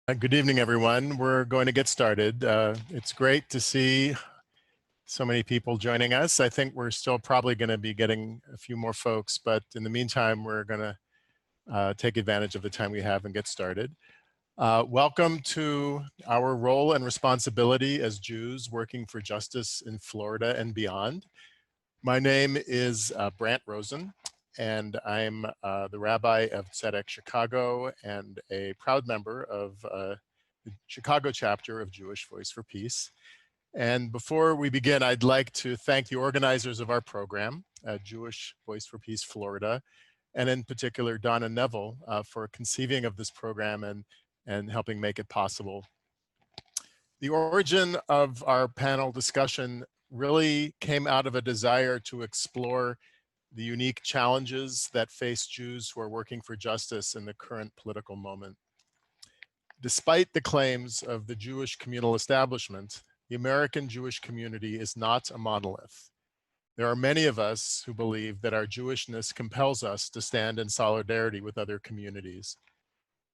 Good evening, everyone. We're going to get started. It's great to see so many people joining us. I think we're still probably going to be getting a few more folks, but in the meantime, we're going to take advantage of the time we have and get started. Welcome to our role and responsibility as Jews working for justice in Florida and beyond. My name is Brant Rosen, and I'm the Rabbi of Tzedek, Chicago, and a proud member of the Chicago chapter of Jewish Voice for Peace. And before we begin, I'd like to thank the organizers of our program, Jewish Voice for Peace Florida, and in particular, Donna Neville, for conceiving of this program and helping make it possible. The origin of our panel discussion really came out of a desire to explore the unique challenges that face Jews who are working for justice in the current political moment. Despite the claims of the Jewish communal establishment, the American Jewish community is not a monolith. There are many of us who believe that our Jewishness compels us to stand in solidarity with other communities.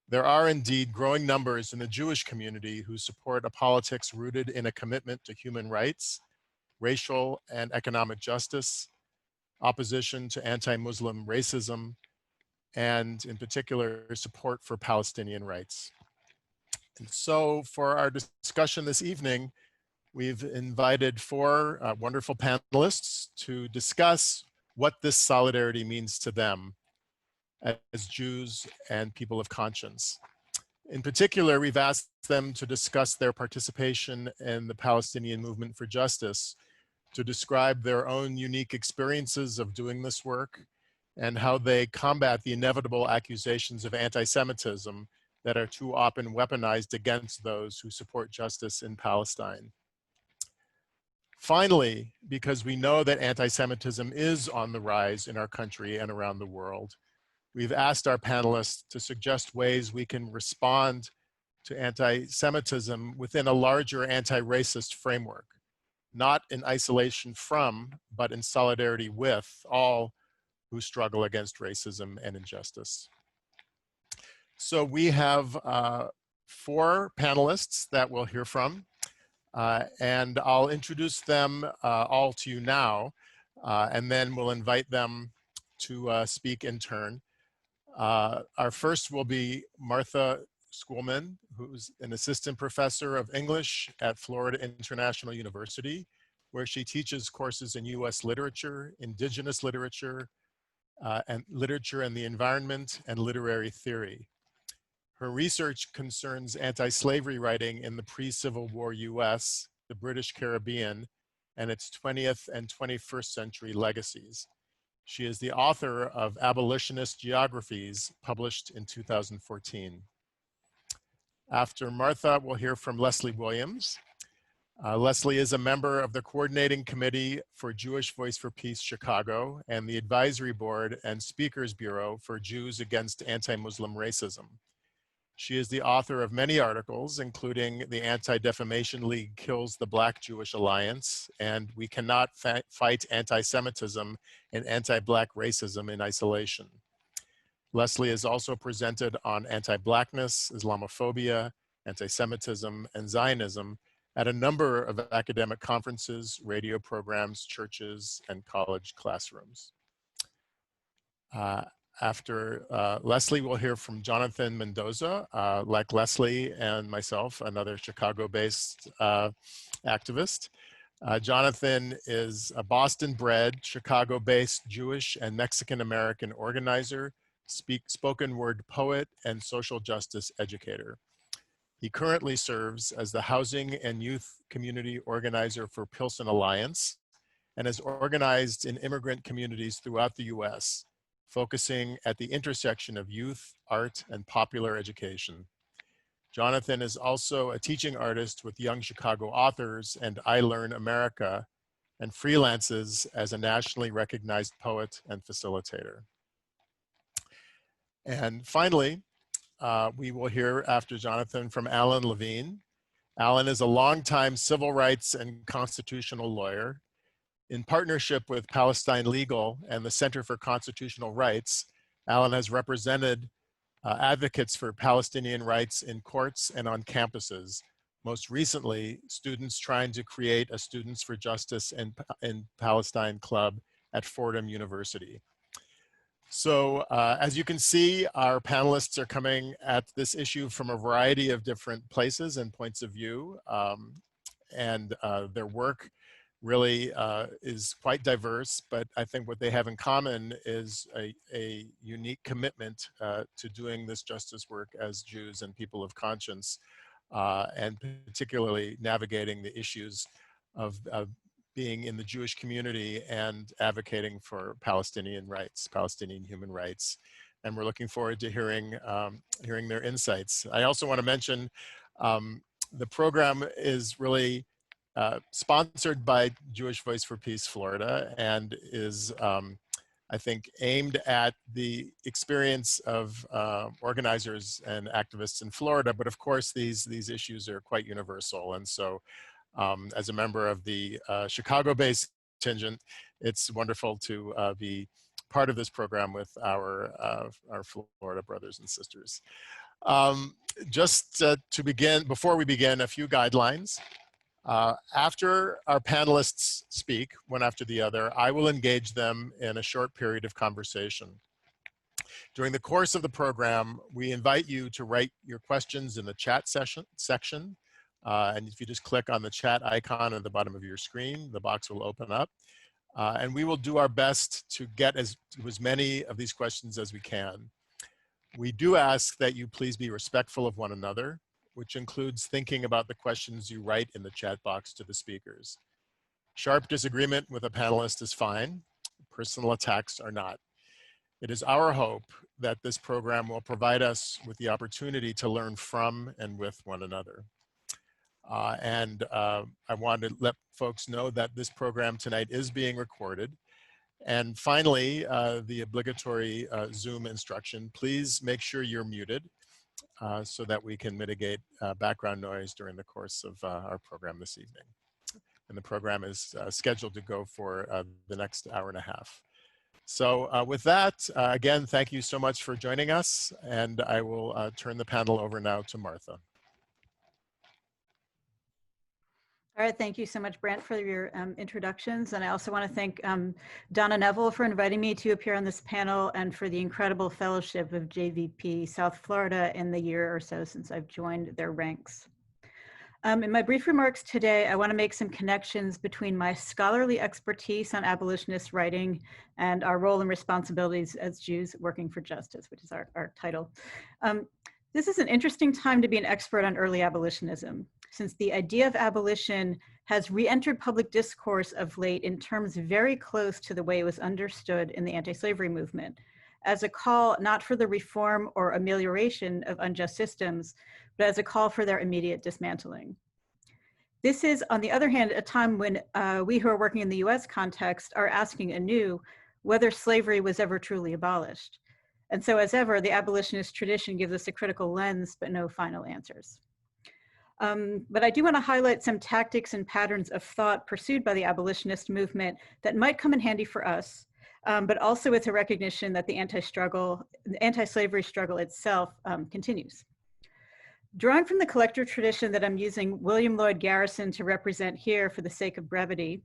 There are indeed growing numbers in the Jewish community who support a politics rooted in a commitment to human rights, racial and economic justice, opposition to anti-Muslim racism, and in particular, support for Palestinian rights. And so for our discussion this evening, we've invited four wonderful panelists to discuss what this solidarity means to them as Jews and people of conscience. In particular, we've asked them to discuss their participation in the Palestinian movement for justice, to describe their own unique experiences of doing this work and how they combat the inevitable accusations of anti-Semitism that are too often weaponized against those who support justice in Palestine. Finally, because we know that anti-Semitism is on the rise in our country and around the world, we've asked our panelists to suggest ways we can respond to anti-Semitism within a larger anti-racist framework, not in isolation from, but in solidarity with all who struggle against racism and injustice. So we have four panelists that we'll hear from, and I'll introduce them all to you now, and then we'll invite them to speak in turn. Our first will be Martha Schoolman, who's an assistant professor of English at Florida International University, where she teaches courses in US literature, indigenous literature, and literature and the environment, and literary theory. Her research concerns anti-slavery writing in the pre-Civil War US, the British Caribbean, and its 20th and 21st century legacies. She is the author of Abolitionist Geographies, published in 2014. After Martha, we'll hear from Lesley Williams. Lesley is a member of the Coordinating Committee for Jewish Voice for Peace Chicago and the Advisory Board and Speakers Bureau for Jews Against Anti-Muslim Racism. She is the author of many articles, including The Anti-Defamation League Kills the Black Jewish Alliance and We Cannot Fight Anti-Semitism and Anti-Black Racism in Isolation. Lesley is also presented on anti-Blackness, Islamophobia, anti-Semitism, and Zionism at a number of academic conferences, radio programs, churches, and college classrooms. After Lesley, we'll hear from Jonathan Mendoza, like Lesley and myself, another Chicago-based activist. Jonathan is a Boston-bred, Chicago-based Jewish and Mexican-American organizer, spoken word poet, and social justice educator. He currently serves as the Housing and Youth Community Organizer for Pilsen Alliance and has organized in immigrant communities throughout the US, focusing at the intersection of youth, art, and popular education. Jonathan is also a teaching artist with Young Chicago Authors and I Learn America, and freelances as a nationally recognized poet and facilitator. And finally, we will hear after Jonathan from Alan Levine. Alan is a longtime civil rights and constitutional lawyer. In partnership with Palestine Legal and the Center for Constitutional Rights, Alan has represented advocates for Palestinian rights in courts and on campuses. Most recently, students trying to create a Students for Justice in Palestine club at Fordham University. So as you can see, our panelists are coming at this issue from a variety of different places and points of view. And their work really is quite diverse, but I think what they have in common is a unique commitment to doing this justice work as Jews and people of conscience, and particularly navigating the issues of being in the Jewish community and advocating for Palestinian rights, Palestinian human rights. And we're looking forward to hearing their insights. I also want to mention the program is really sponsored by Jewish Voice for Peace Florida and is, I think, aimed at the experience of organizers and activists in Florida. But of course, these issues are quite universal. And so as a member of the Chicago-based contingent, it's wonderful to be part of this program with our Florida brothers and sisters. Just to begin, before we begin, a few guidelines. After our panelists speak, one after the other, I will engage them in a short period of conversation. During the course of the program, we invite you to write your questions in the chat section. And if you just click on the chat icon at the bottom of your screen, the box will open up. And we will do our best to get to as many of these questions as we can. We do ask that you please be respectful of one another, which includes thinking about the questions you write in the chat box to the speakers. Sharp disagreement with a panelist is fine. Personal attacks are not. It is our hope that this program will provide us with the opportunity to learn from and with one another. I want to let folks know that this program tonight is being recorded. And finally, the obligatory Zoom instruction, please make sure you're muted so that we can mitigate background noise during the course of our program this evening. And the program is scheduled to go for the next hour and a half. So with that, again, thank you so much for joining us. And I will turn the panel over now to Martha. All right, thank you so much, Brant, for your introductions. And I also want to thank Donna Neville for inviting me to appear on this panel and for the incredible fellowship of JVP South Florida in the year or so since I've joined their ranks. In my brief remarks today, I want to make some connections between my scholarly expertise on abolitionist writing and our role and responsibilities as Jews working for justice, which is our title. This is an interesting time to be an expert on early abolitionism, since the idea of abolition has re-entered public discourse of late in terms very close to the way it was understood in the anti-slavery movement, as a call not for the reform or amelioration of unjust systems, but as a call for their immediate dismantling. This is, on the other hand, a time when we who are working in the US context are asking anew whether slavery was ever truly abolished. And so as ever, the abolitionist tradition gives us a critical lens, but no final answers. But I do want to highlight some tactics and patterns of thought pursued by the abolitionist movement that might come in handy for us, but also with a recognition that the anti-slavery struggle itself continues. Drawing from the collector tradition that I'm using William Lloyd Garrison to represent here for the sake of brevity,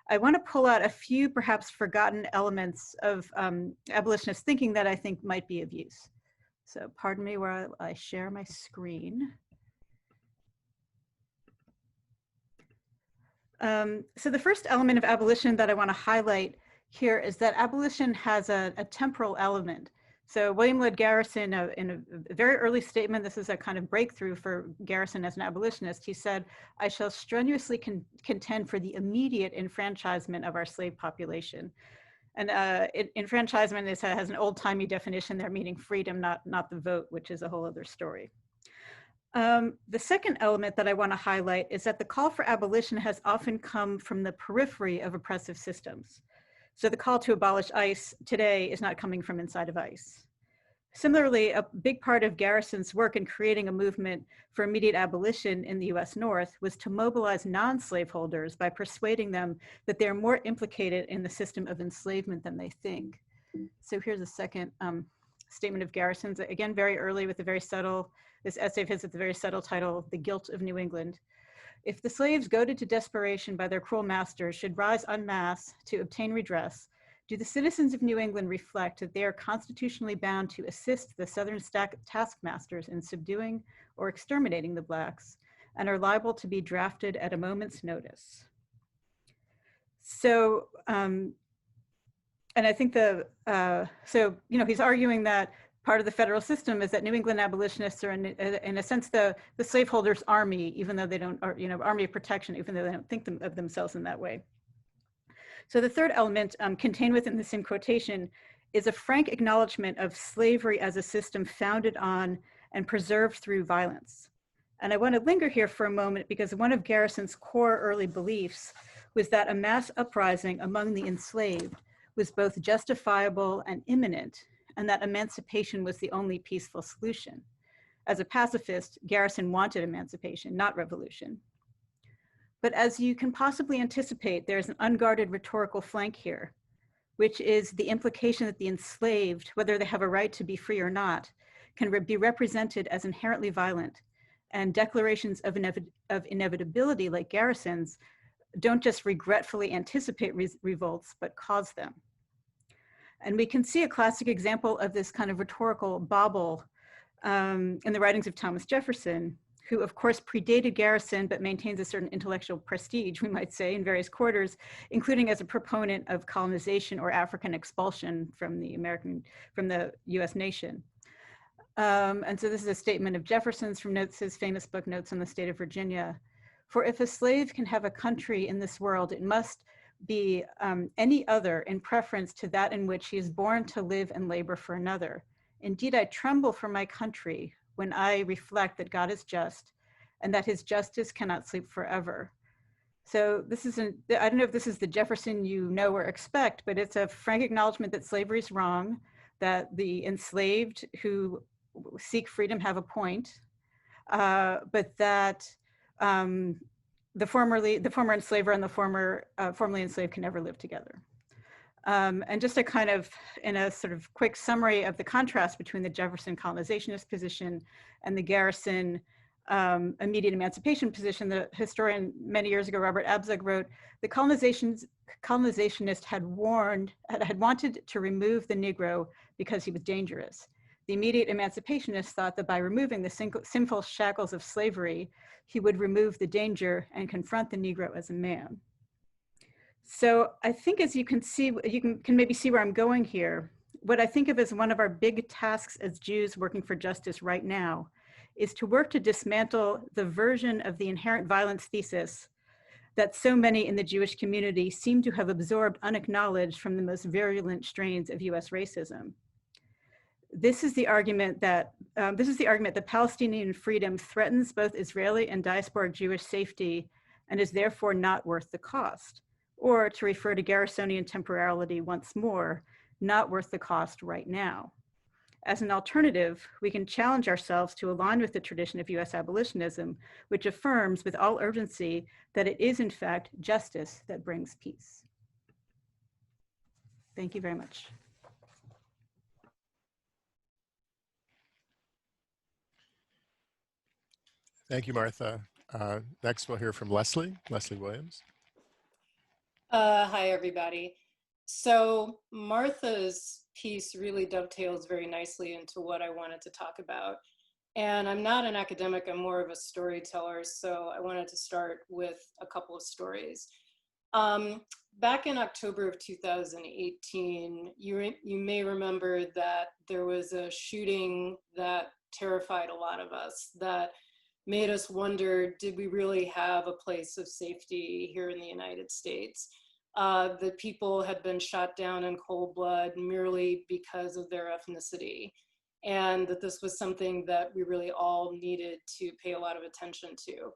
I want to pull out a few perhaps forgotten elements of abolitionist thinking that I think might be of use. So pardon me while I share my screen. So the first element of abolition that I want to highlight here is that abolition has a temporal element. So William Lloyd Garrison, in a very early statement, this is a kind of breakthrough for Garrison as an abolitionist, he said, "I shall strenuously contend for the immediate enfranchisement of our slave population." And enfranchisement has an old-timey definition there, meaning freedom, not the vote, which is a whole other story. The second element that I want to highlight is that the call for abolition has often come from the periphery of oppressive systems. So the call to abolish ICE today is not coming from inside of ICE. Similarly, a big part of Garrison's work in creating a movement for immediate abolition in the US North was to mobilize non-slaveholders by persuading them that they're more implicated in the system of enslavement than they think. So here's a second statement of Garrison's, again, very early with a very subtle, this essay of his with a very subtle title, The Guilt of New England. If the slaves goaded to desperation by their cruel masters should rise en masse to obtain redress, do the citizens of New England reflect that they are constitutionally bound to assist the Southern taskmasters in subduing or exterminating the Blacks, and are liable to be drafted at a moment's notice? So, and I think he's arguing that part of the federal system is that New England abolitionists are in a sense the slaveholders' army, even though they don't, or, army of protection, even though they don't think of themselves in that way. So the third element contained within the same quotation is a frank acknowledgement of slavery as a system founded on and preserved through violence. And I want to linger here for a moment because one of Garrison's core early beliefs was that a mass uprising among the enslaved was both justifiable and imminent, and that emancipation was the only peaceful solution. As a pacifist, Garrison wanted emancipation, not revolution. But as you can possibly anticipate, there's an unguarded rhetorical flank here, which is the implication that the enslaved, whether they have a right to be free or not, can be represented as inherently violent, and declarations of inevitability like Garrison's don't just regretfully anticipate revolts, but cause them. And we can see a classic example of this kind of rhetorical bauble in the writings of Thomas Jefferson, who of course predated Garrison, but maintains a certain intellectual prestige, we might say, in various quarters, including as a proponent of colonization or African expulsion from the US nation. And so this is a statement of Jefferson's from his famous book, Notes on the State of Virginia. For if a slave can have a country in this world, it must be any other in preference to that in which he is born to live and labor for another. Indeed, I tremble for my country when I reflect that God is just and that his justice cannot sleep forever. So this isn't, I don't know if this is the Jefferson you know or expect, but it's a frank acknowledgement that slavery is wrong, that the enslaved who seek freedom have a point, but that the former enslaver and the formerly enslaved can never live together. And just a kind of, in a sort of quick summary of the contrast between the Jefferson colonizationist position and the Garrison immediate emancipation position, the historian many years ago, Robert Abzug, wrote, the colonizationist had wanted to remove the Negro because he was dangerous. The immediate emancipationist thought that by removing the sinful shackles of slavery, he would remove the danger and confront the Negro as a man. So I think, as you can see, you can maybe see where I'm going here. What I think of as one of our big tasks as Jews working for justice right now is to work to dismantle the version of the inherent violence thesis that so many in the Jewish community seem to have absorbed unacknowledged from the most virulent strains of US racism. This is the argument that Palestinian freedom threatens both Israeli and diasporic Jewish safety and is therefore not worth the cost. Or, to refer to Garrisonian temporality once more, not worth the cost right now. As an alternative, we can challenge ourselves to align with the tradition of US abolitionism, which affirms with all urgency that it is in fact justice that brings peace. Thank you very much. Thank you, Martha. Next, we'll hear from Lesley Williams. Hi, everybody. So Martha's piece really dovetails very nicely into what I wanted to talk about. And I'm not an academic, I'm more of a storyteller. So I wanted to start with a couple of stories. Back in October of 2018, you may remember that there was a shooting that terrified a lot of us, that made us wonder, did we really have a place of safety here in the United States? That people had been shot down in cold blood merely because of their ethnicity, and that this was something that we really all needed to pay a lot of attention to.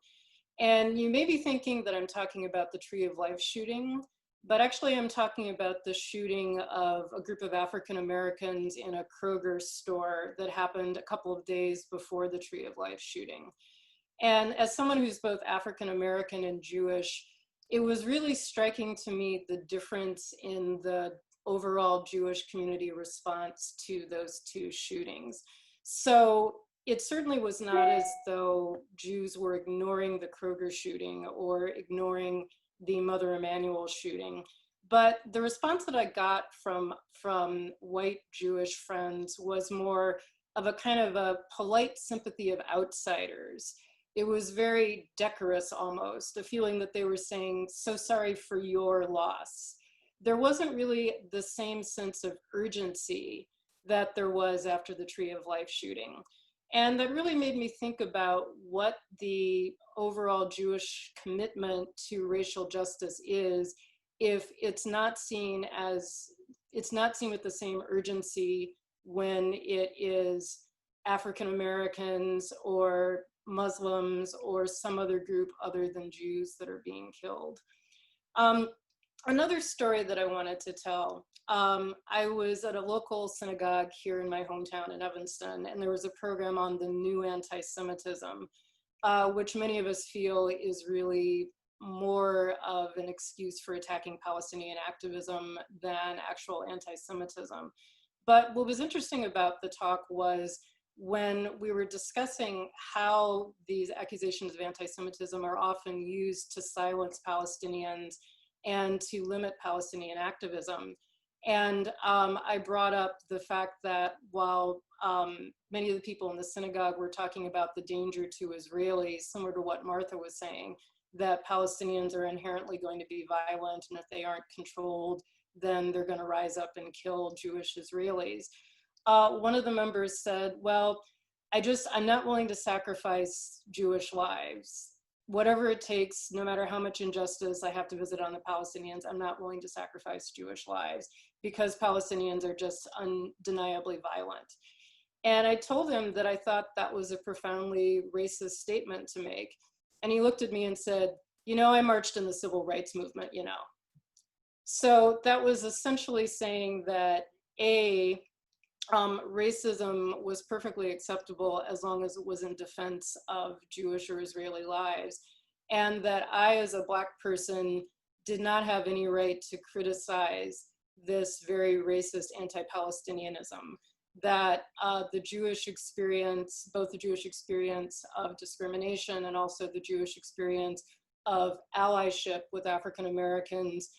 And you may be thinking that I'm talking about the Tree of Life shooting, but actually I'm talking about the shooting of a group of African Americans in a Kroger store that happened a couple of days before the Tree of Life shooting. And as someone who's both African American and Jewish, it was really striking to me the difference in the overall Jewish community response to those two shootings. So it certainly was not as though Jews were ignoring the Kroger shooting or ignoring the Mother Emanuel shooting. But the response that I got from white Jewish friends was more of a kind of a polite sympathy of outsiders. It was very decorous almost, a feeling that they were saying, so sorry for your loss. There wasn't really the same sense of urgency that there was after the Tree of Life shooting. And that really made me think about what the overall Jewish commitment to racial justice is, if it's not seen with the same urgency when it is African Americans or Muslims or some other group other than Jews that are being killed. Another story that I wanted to tell, I was at a local synagogue here in my hometown in Evanston, and there was a program on the new anti-Semitism, which many of us feel is really more of an excuse for attacking Palestinian activism than actual anti-Semitism. But what was interesting about the talk was when we were discussing how these accusations of anti-Semitism are often used to silence Palestinians and to limit Palestinian activism. And I brought up the fact that while many of the people in the synagogue were talking about the danger to Israelis, similar to what Martha was saying, that Palestinians are inherently going to be violent, and if they aren't controlled, then they're going to rise up and kill Jewish Israelis. One of the members said, well, I'm not willing to sacrifice Jewish lives. Whatever it takes, no matter how much injustice I have to visit on the Palestinians, I'm not willing to sacrifice Jewish lives because Palestinians are just undeniably violent. And I told him that I thought that was a profoundly racist statement to make. And he looked at me and said, you know, I marched in the civil rights movement, you know. So that was essentially saying that racism was perfectly acceptable as long as it was in defense of Jewish or Israeli lives, and that I, as a Black person, did not have any right to criticize this very racist anti-Palestinianism, that the Jewish experience, both the Jewish experience of discrimination and also the Jewish experience of allyship with African Americans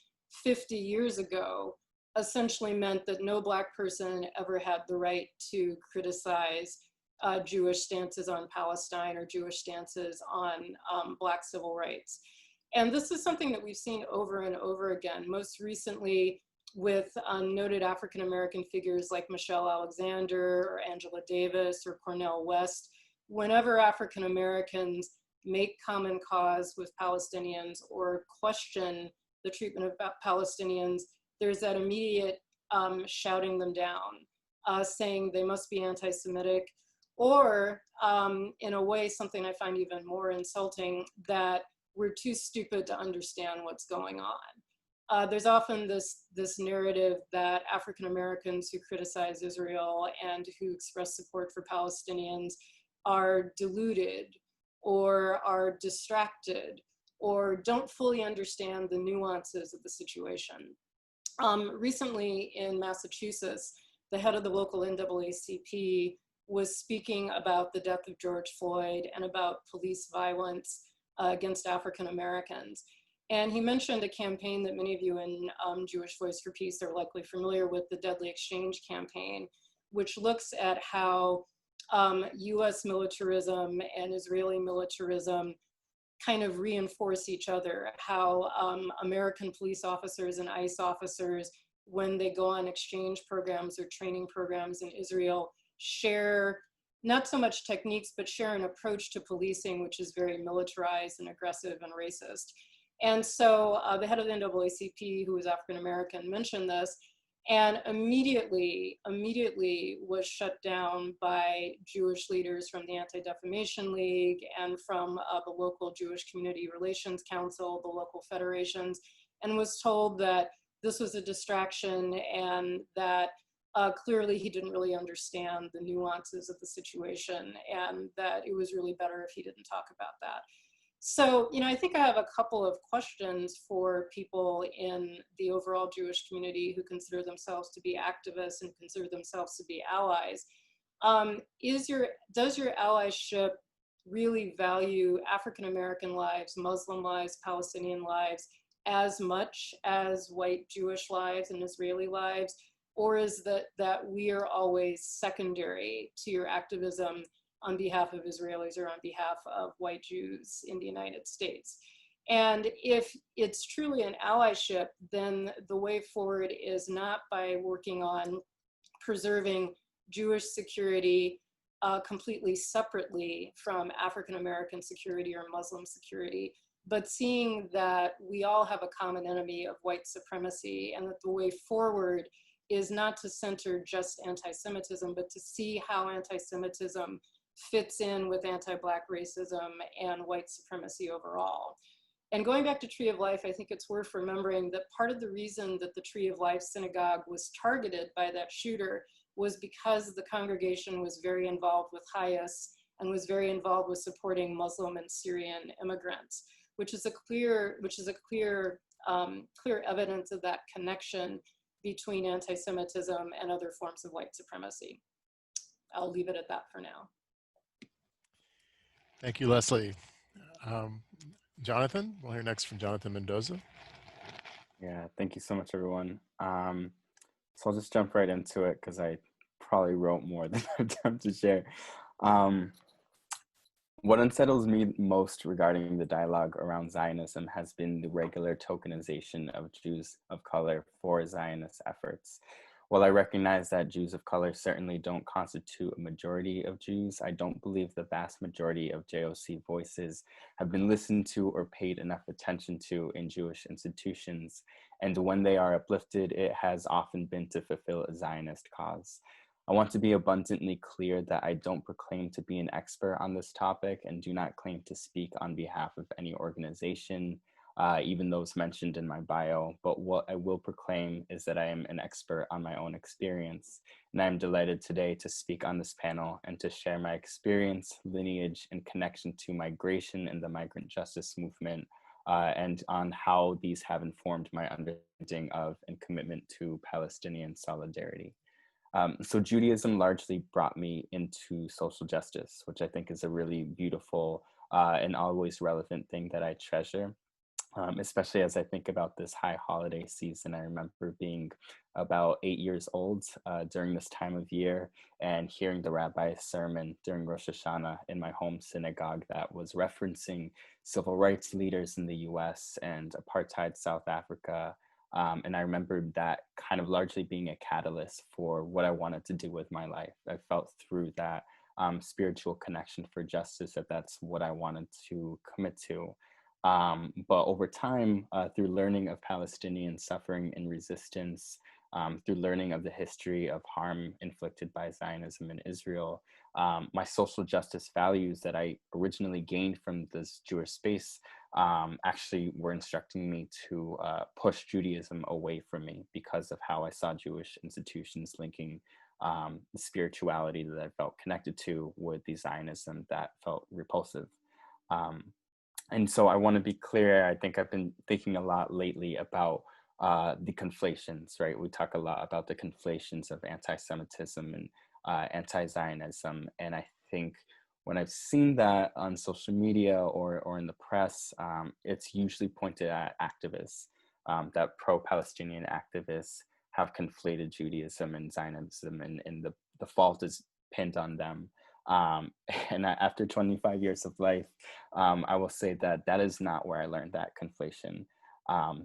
50 years ago, essentially meant that no Black person ever had the right to criticize Jewish stances on Palestine or Jewish stances on Black civil rights. And this is something that we've seen over and over again, most recently with noted African-American figures like Michelle Alexander or Angela Davis or Cornel West. Whenever African-Americans make common cause with Palestinians or question the treatment of Palestinians, there's that immediate shouting them down, saying they must be anti-Semitic, or in a way, something I find even more insulting, that we're too stupid to understand what's going on. There's often this narrative that African Americans who criticize Israel and who express support for Palestinians are deluded or are distracted or don't fully understand the nuances of the situation. Recently in Massachusetts, the head of the local NAACP was speaking about the death of George Floyd and about police violence against African Americans. And he mentioned a campaign that many of you in Jewish Voice for Peace are likely familiar with, the Deadly Exchange campaign, which looks at how US militarism and Israeli militarism kind of reinforce each other, how American police officers and ICE officers, when they go on exchange programs or training programs in Israel, share not so much techniques, but share an approach to policing, which is very militarized and aggressive and racist. And so the head of the NAACP, who was African American, mentioned this, and immediately was shut down by Jewish leaders from the Anti-Defamation League and from the local Jewish Community Relations Council, the local federations, and was told that this was a distraction and that clearly he didn't really understand the nuances of the situation and that it was really better if he didn't talk about that. So, I think I have a couple of questions for people in the overall Jewish community who consider themselves to be activists and consider themselves to be allies. Does your allyship really value African-American lives, Muslim lives, Palestinian lives as much as white Jewish lives and Israeli lives? Or is that we are always secondary to your activism on behalf of Israelis or on behalf of white Jews in the United States? And if it's truly an allyship, then the way forward is not by working on preserving Jewish security completely separately from African-American security or Muslim security, but seeing that we all have a common enemy of white supremacy, and that the way forward is not to center just anti-Semitism, but to see how anti-Semitism fits in with anti-Black racism and white supremacy overall. And going back to Tree of Life, I think it's worth remembering that part of the reason that the Tree of Life synagogue was targeted by that shooter was because the congregation was very involved with Hayas and was very involved with supporting Muslim and Syrian immigrants, which is a clear evidence of that connection between anti-Semitism and other forms of white supremacy. I'll leave it at that for now. Thank you, Lesley. Jonathan, we'll hear next from Jonathan Mendoza. Yeah, thank you so much, everyone. So I'll just jump right into it because I probably wrote more than I have time to share. What unsettles me most regarding the dialogue around Zionism has been the regular tokenization of Jews of color for Zionist efforts. While I recognize that Jews of color certainly don't constitute a majority of Jews, I don't believe the vast majority of JOC voices have been listened to or paid enough attention to in Jewish institutions. And when they are uplifted, it has often been to fulfill a Zionist cause. I want to be abundantly clear that I don't proclaim to be an expert on this topic and do not claim to speak on behalf of any organization, even those mentioned in my bio, but what I will proclaim is that I am an expert on my own experience, and I am delighted today to speak on this panel and to share my experience, lineage, and connection to migration and the migrant justice movement, and on how these have informed my understanding of and commitment to Palestinian solidarity. So Judaism largely brought me into social justice, which I think is a really beautiful and always relevant thing that I treasure. Especially as I think about this high holiday season. I remember being about 8 years old during this time of year and hearing the Rabbi's sermon during Rosh Hashanah in my home synagogue that was referencing civil rights leaders in the US and apartheid South Africa. And I remember that kind of largely being a catalyst for what I wanted to do with my life. I felt through that spiritual connection for justice that that's what I wanted to commit to. But over time, through learning of Palestinian suffering and resistance, through learning of the history of harm inflicted by Zionism in Israel, my social justice values that I originally gained from this Jewish space actually were instructing me to push Judaism away from me because of how I saw Jewish institutions linking the spirituality that I felt connected to with the Zionism that felt repulsive. And so I want to be clear, I think I've been thinking a lot lately about the conflations, right? We talk a lot about the conflations of anti-Semitism and anti-Zionism. And I think when I've seen that on social media or in the press, it's usually pointed at activists, that pro-Palestinian activists have conflated Judaism and Zionism, and the fault is pinned on them. And after 25 years of life, I will say that that is not where I learned that conflation.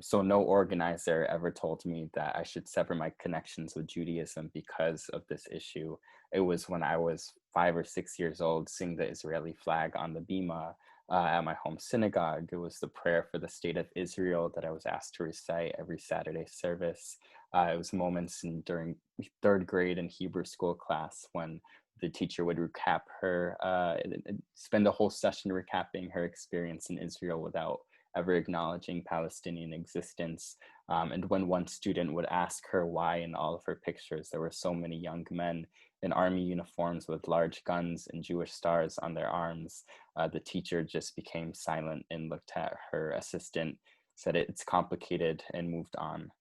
So no organizer ever told me that I should sever my connections with Judaism because of this issue. It was when I was 5 or 6 years old, seeing the Israeli flag on the bima at my home synagogue. It was the prayer for the state of Israel that I was asked to recite every Saturday service. It was moments during 3rd grade in Hebrew school class when the teacher would recap her, spend the whole session recapping her experience in Israel without ever acknowledging Palestinian existence. And when one student would ask her why in all of her pictures there were so many young men in army uniforms with large guns and Jewish stars on their arms. The teacher just became silent and looked at her assistant, said it's complicated, and moved on.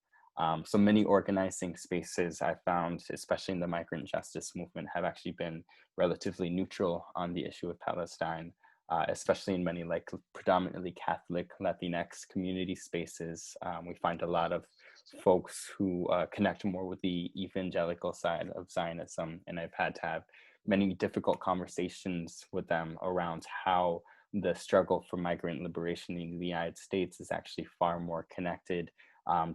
So many organizing spaces I found, especially in the migrant justice movement, have actually been relatively neutral on the issue of Palestine, especially in many like predominantly Catholic Latinx community spaces. We find a lot of folks who connect more with the evangelical side of Zionism, and I've had to have many difficult conversations with them around how the struggle for migrant liberation in the United States is actually far more connected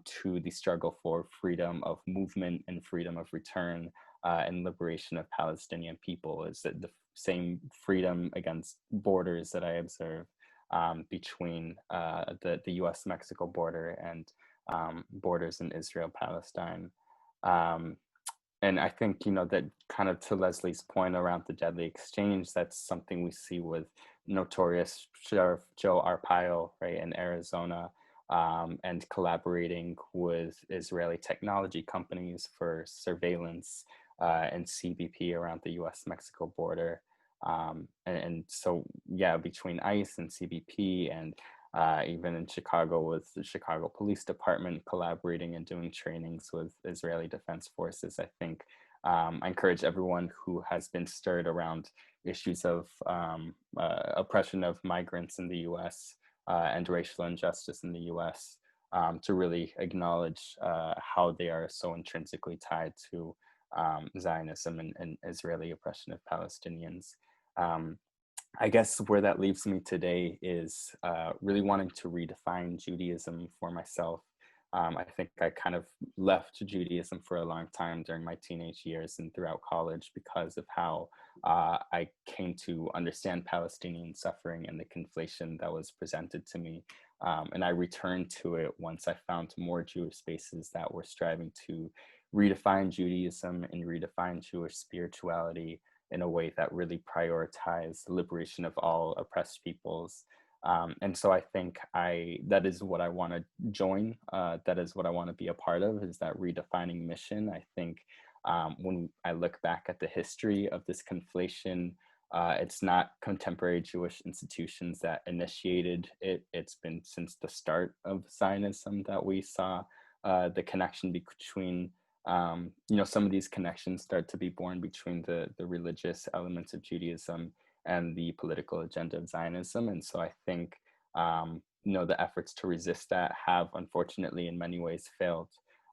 to the struggle for freedom of movement and freedom of return and liberation of Palestinian people. Is that the same freedom against borders that I observe between the US-Mexico border and borders in Israel-Palestine. And I think, you know, that kind of to Leslie's point around the deadly exchange, that's something we see with notorious Sheriff Joe Arpaio, right, in Arizona, and collaborating with Israeli technology companies for surveillance and CBP around the US-Mexico border. And so, yeah, between ICE and CBP and even in Chicago with the Chicago Police Department collaborating and doing trainings with Israeli Defense Forces, I think I encourage everyone who has been stirred around issues of oppression of migrants in the US and racial injustice in the US to really acknowledge how they are so intrinsically tied to Zionism and Israeli oppression of Palestinians. I guess where that leaves me today is really wanting to redefine Judaism for myself. I think I kind of left Judaism for a long time during my teenage years and throughout college because of how I came to understand Palestinian suffering and the conflation that was presented to me. And I returned to it once I found more Jewish spaces that were striving to redefine Judaism and redefine Jewish spirituality in a way that really prioritized the liberation of all oppressed peoples. And so I think that is what I want to join. That is what I want to be a part of, is that redefining mission. I think when I look back at the history of this conflation, it's not contemporary Jewish institutions that initiated it. It's been since the start of Zionism that we saw the connection between you know, some of these connections start to be born between the religious elements of Judaism and the political agenda of Zionism. And so I think, you know, the efforts to resist that have unfortunately in many ways failed,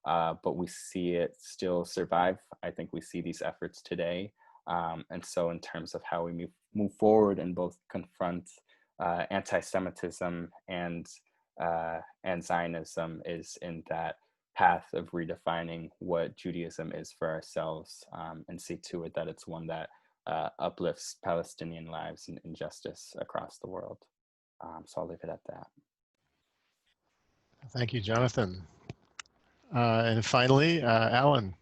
but we see it still survive. I think we see these efforts today. And so in terms of how we move forward and both confront anti-Semitism and Zionism is in that path of redefining what Judaism is for ourselves, and see to it that it's one that uplifts Palestinian lives and injustice across the world. So I'll leave it at that. Thank you, Jonathan. And finally, Alan.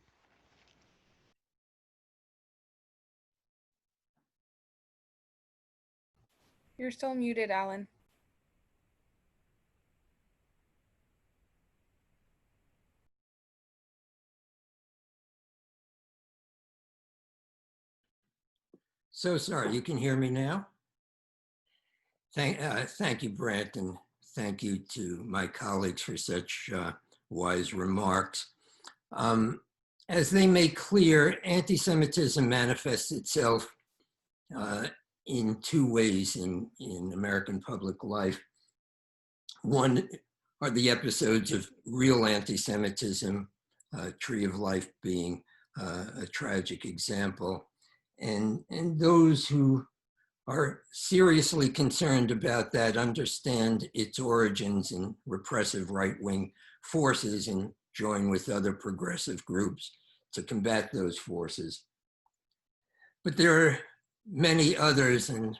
You're still muted, Alan. So sorry, you can hear me now? Thank you, Brant, and thank you to my colleagues for such wise remarks. As they make clear, anti-Semitism manifests itself in two ways in American public life. One are the episodes of real anti-Semitism, Tree of Life being a tragic example. And those who are seriously concerned about that understand its origins in repressive right-wing forces and join with other progressive groups to combat those forces. But there are many others, and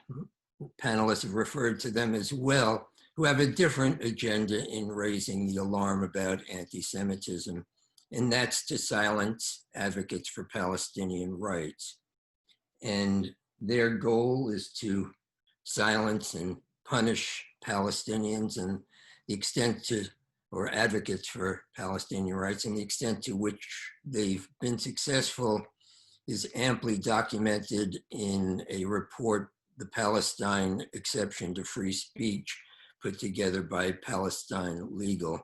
panelists have referred to them as well, who have a different agenda in raising the alarm about anti-Semitism, and that's to silence advocates for Palestinian rights. And their goal is to silence and punish Palestinians and the extent to, or advocates for Palestinian rights, and the extent to which they've been successful is amply documented in a report, The Palestine Exception to Free Speech, put together by Palestine Legal.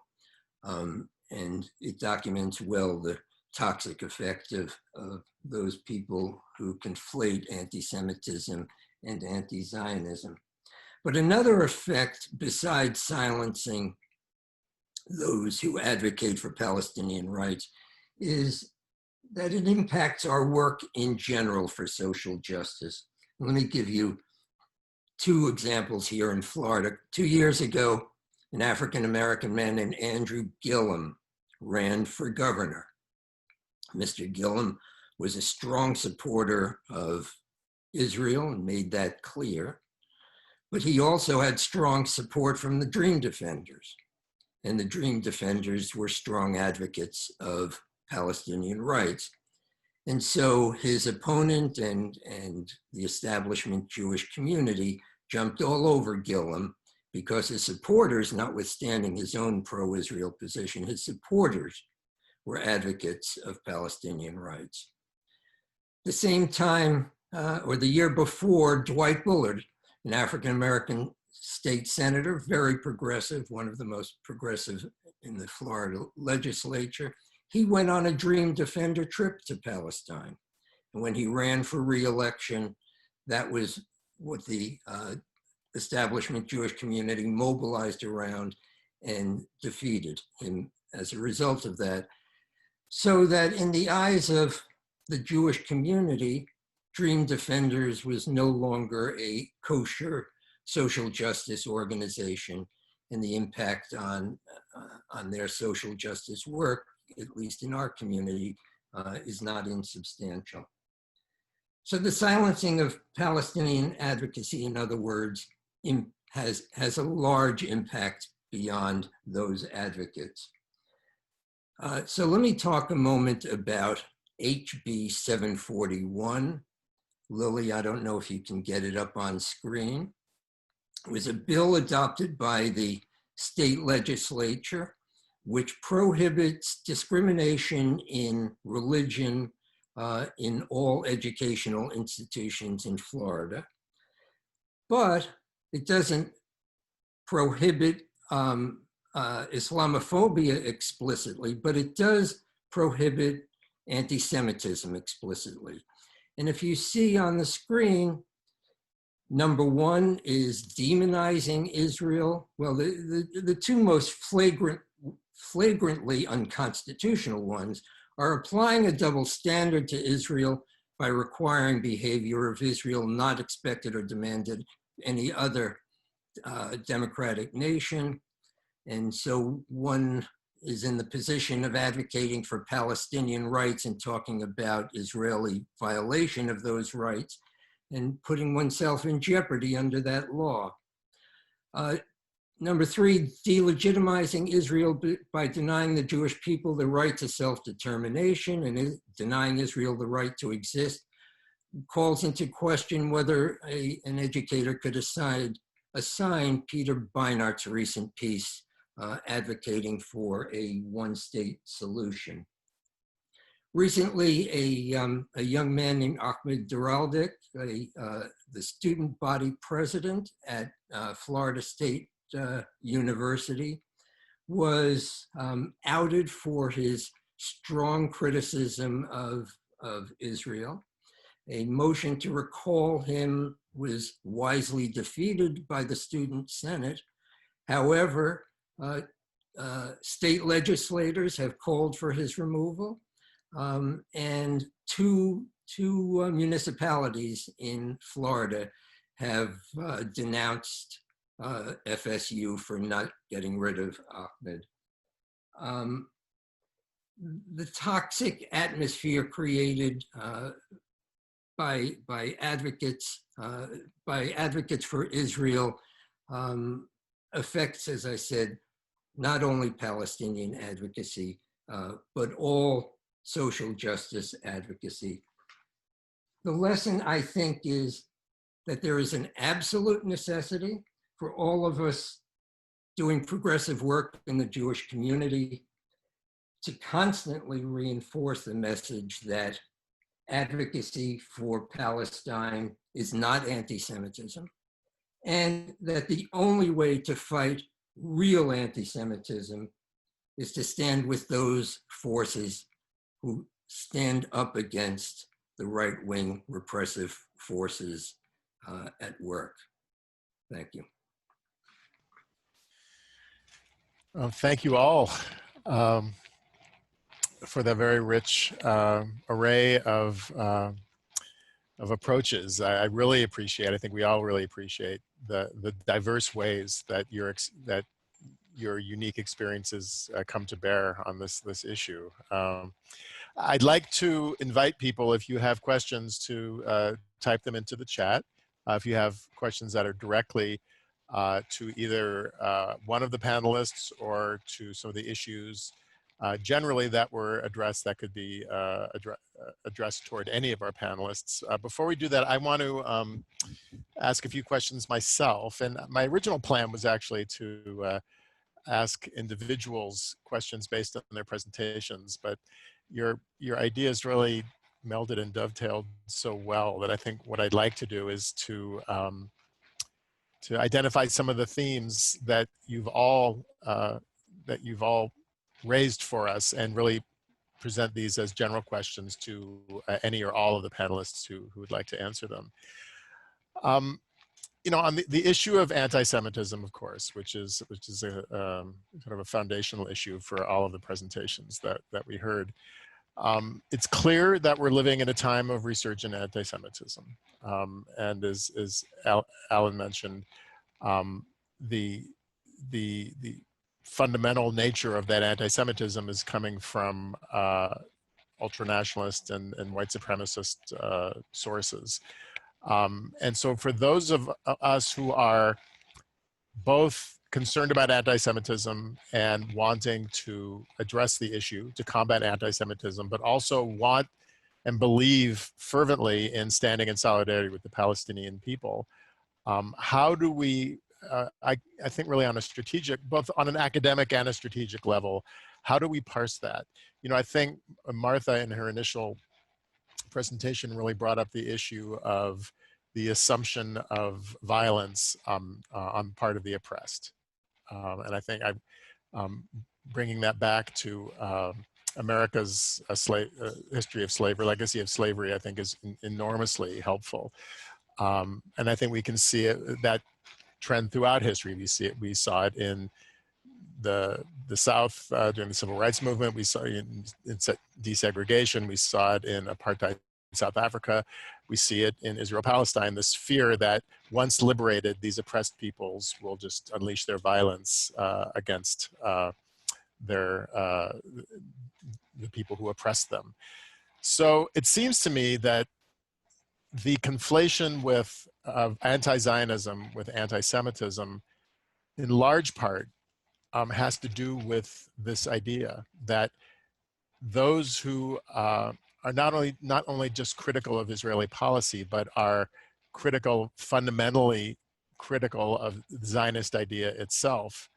And it documents well the toxic effect of those people who conflate anti-Semitism and anti-Zionism. But another effect, besides silencing those who advocate for Palestinian rights, is that it impacts our work in general for social justice. Let me give you two examples here in Florida. 2 years ago, an African-American man named Andrew Gillum ran for governor. Mr. Gillum was a strong supporter of Israel and made that clear, but he also had strong support from the Dream Defenders. And the Dream Defenders were strong advocates of Palestinian rights. And so his opponent and the establishment Jewish community jumped all over Gillum because his supporters, notwithstanding his own pro-Israel position, his supporters were advocates of Palestinian rights. The same time, or the year before, Dwight Bullard, an African-American state senator, very progressive, one of the most progressive in the Florida legislature, he went on a Dream Defender trip to Palestine. And when he ran for re-election, that was what the establishment Jewish community mobilized around and defeated him as a result of that. So that in the eyes of the Jewish community, Dream Defenders was no longer a kosher social justice organization, and the impact on their social justice work, at least in our community, is not insubstantial. So the silencing of Palestinian advocacy, in other words, has a large impact beyond those advocates. So let me talk a moment about HB 741. Lily, I don't know if you can get it up on screen. It was a bill adopted by the state legislature, which prohibits discrimination in religion in all educational institutions in Florida. But it doesn't prohibit Islamophobia explicitly, but it does prohibit anti-Semitism explicitly. And if you see on the screen, number one is demonizing Israel. Well, the two most flagrantly unconstitutional ones are applying a double standard to Israel by requiring behavior of Israel not expected or demanded any other democratic nation. And so one is in the position of advocating for Palestinian rights and talking about Israeli violation of those rights and putting oneself in jeopardy under that law. Number three, delegitimizing Israel by denying the Jewish people the right to self-determination and denying Israel the right to exist calls into question whether an educator could assign Peter Beinart's recent piece advocating for a one-state solution. Recently, a young man named Ahmed Duraldik, the student body president at Florida State University, was outed for his strong criticism of Israel. A motion to recall him was wisely defeated by the student senate. However, state legislators have called for his removal, and two municipalities in Florida have denounced FSU for not getting rid of Ahmed. The toxic atmosphere created by advocates for Israel affects, as I said, not only Palestinian advocacy, but all social justice advocacy. The lesson, I think, is that there is an absolute necessity for all of us doing progressive work in the Jewish community to constantly reinforce the message that advocacy for Palestine is not anti-Semitism, and that the only way to fight real anti-Semitism is to stand with those forces who stand up against the right-wing repressive forces at work. Thank you. Thank you all for the very rich array of approaches. I really appreciate. I think we all really appreciate the diverse ways that your unique experiences come to bear on this issue. I'd like to invite people, if you have questions, to type them into the chat. If you have questions that are directly to either one of the panelists or to some of the issues generally that were addressed, that could be addressed toward any of our panelists. Before we do that, I want to ask a few questions myself. And my original plan was actually to ask individuals questions based on their presentations, but your ideas really melded and dovetailed so well that I think what I'd like to do is to identify some of the themes that you've all raised for us, and really present these as general questions to any or all of the panelists who would like to answer them. You know, on the issue of anti-Semitism, of course, which is a kind of a foundational issue for all of the presentations that we heard. It's clear that we're living in a time of resurgent anti-Semitism, and as Alan mentioned, the fundamental nature of that anti-Semitism is coming from ultranationalist and white supremacist sources. And so for those of us who are both concerned about anti-Semitism and wanting to address the issue, to combat anti-Semitism, but also want and believe fervently in standing in solidarity with the Palestinian people, how do we, I think really on a strategic, both on an academic and a strategic level, how do we parse that? You know, I think Martha in her initial presentation really brought up the issue of the assumption of violence on part of the oppressed. And I think bringing that back to America's history of slavery, legacy of slavery, I think is enormously helpful. And I think we can see that trend throughout history. We saw it in the South during the Civil Rights Movement. We saw it in desegregation. We saw it in apartheid in South Africa. We see it in Israel-Palestine, this fear that once liberated, these oppressed peoples will just unleash their violence against the people who oppress them. So it seems to me that the conflation of anti-Zionism with anti-Semitism in large part has to do with this idea that those who are not only just critical of Israeli policy, but are fundamentally critical of the Zionist idea itself,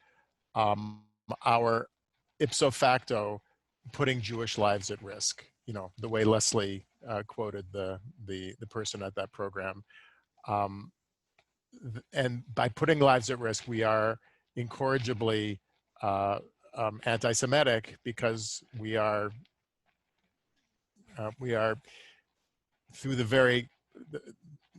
are ipso facto putting Jewish lives at risk. You know, the way Lesley quoted the person at that program. And by putting lives at risk, we are incorrigibly anti-Semitic, because we are through the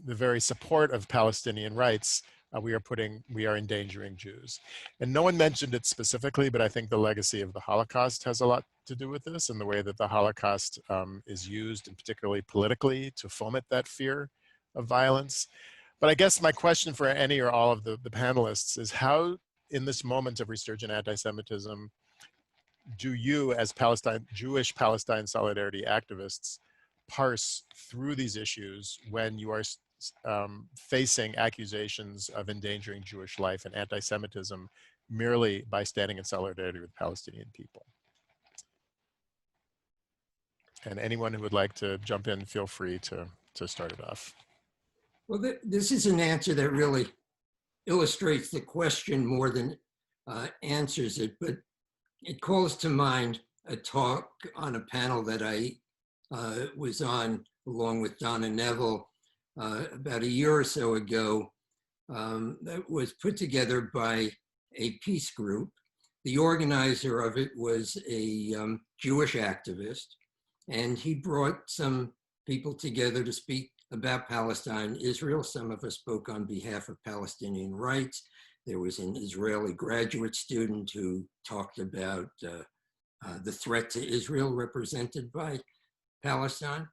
very support of Palestinian rights, we are endangering Jews. And no one mentioned it specifically, but I think the legacy of the Holocaust has a lot to do with this, and the way that the Holocaust is used, and particularly politically, to foment that fear of violence. But I guess my question for any or all of the panelists is, how, in this moment of resurgent anti-Semitism, do you, as Jewish Palestine solidarity activists, parse through these issues when you are facing accusations of endangering Jewish life and anti-Semitism merely by standing in solidarity with Palestinian people? And anyone who would like to jump in, feel free to start it off. Well, this is an answer that really illustrates the question more than answers it, but it calls to mind a talk on a panel that I was on along with Donna Neville about a year or so ago that was put together by a peace group. The organizer of it was a Jewish activist, and he brought some people together to speak about Palestine, Israel. Some of us spoke on behalf of Palestinian rights. There was an Israeli graduate student who talked about the threat to Israel represented by Palestine.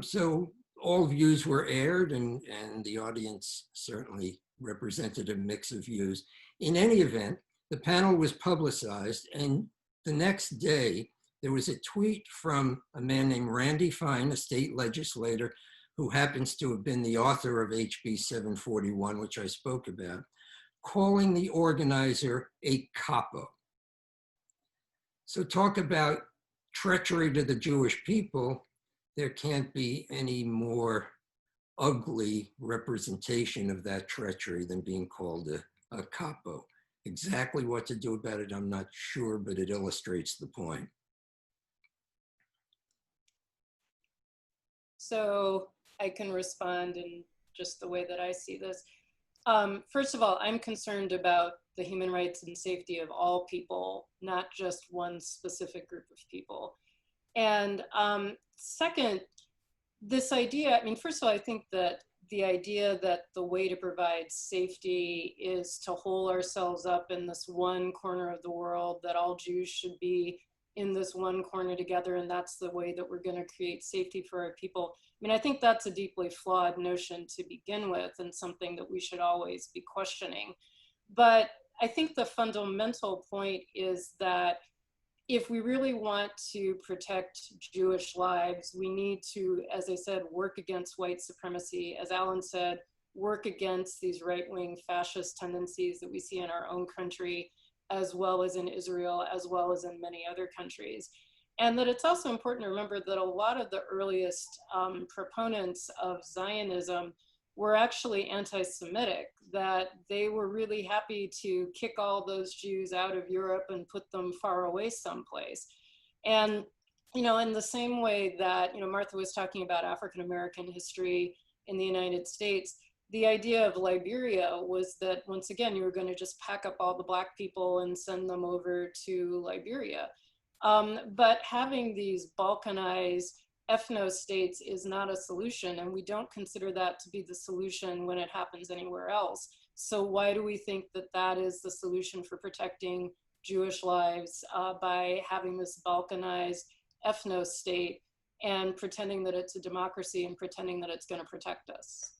So all views were aired, and the audience certainly represented a mix of views. In any event, the panel was publicized, and the next day, there was a tweet from a man named Randy Fine, a state legislator, who happens to have been the author of HB 741, which I spoke about, calling the organizer a capo. So talk about treachery to the Jewish people. There can't be any more ugly representation of that treachery than being called a capo. Exactly what to do about it, I'm not sure, but it illustrates the point. So I can respond in just the way that I see this. First of all, I'm concerned about the human rights and safety of all people, not just one specific group of people. And second, this idea, I mean, first of all, I think that the idea that the way to provide safety is to hole ourselves up in this one corner of the world, that all Jews should be in this one corner together, and that's the way that we're going to create safety for our people. I mean, I think that's a deeply flawed notion to begin with, and something that we should always be questioning. But I think the fundamental point is that if we really want to protect Jewish lives, we need to, as I said, work against white supremacy. As Alan said, work against these right-wing fascist tendencies that we see in our own country, as well as in Israel, as well as in many other countries. And that it's also important to remember that a lot of the earliest proponents of Zionism were actually anti-Semitic, that they were really happy to kick all those Jews out of Europe and put them far away someplace. And, you know, in the same way that, you know, Martha was talking about African-American history in the United States, the idea of Liberia was that, once again, you were going to just pack up all the Black people and send them over to Liberia. But having these balkanized ethno-states is not a solution, and we don't consider that to be the solution when it happens anywhere else. So why do we think that that is the solution for protecting Jewish lives, by having this balkanized ethno-state and pretending that it's a democracy and pretending that it's going to protect us?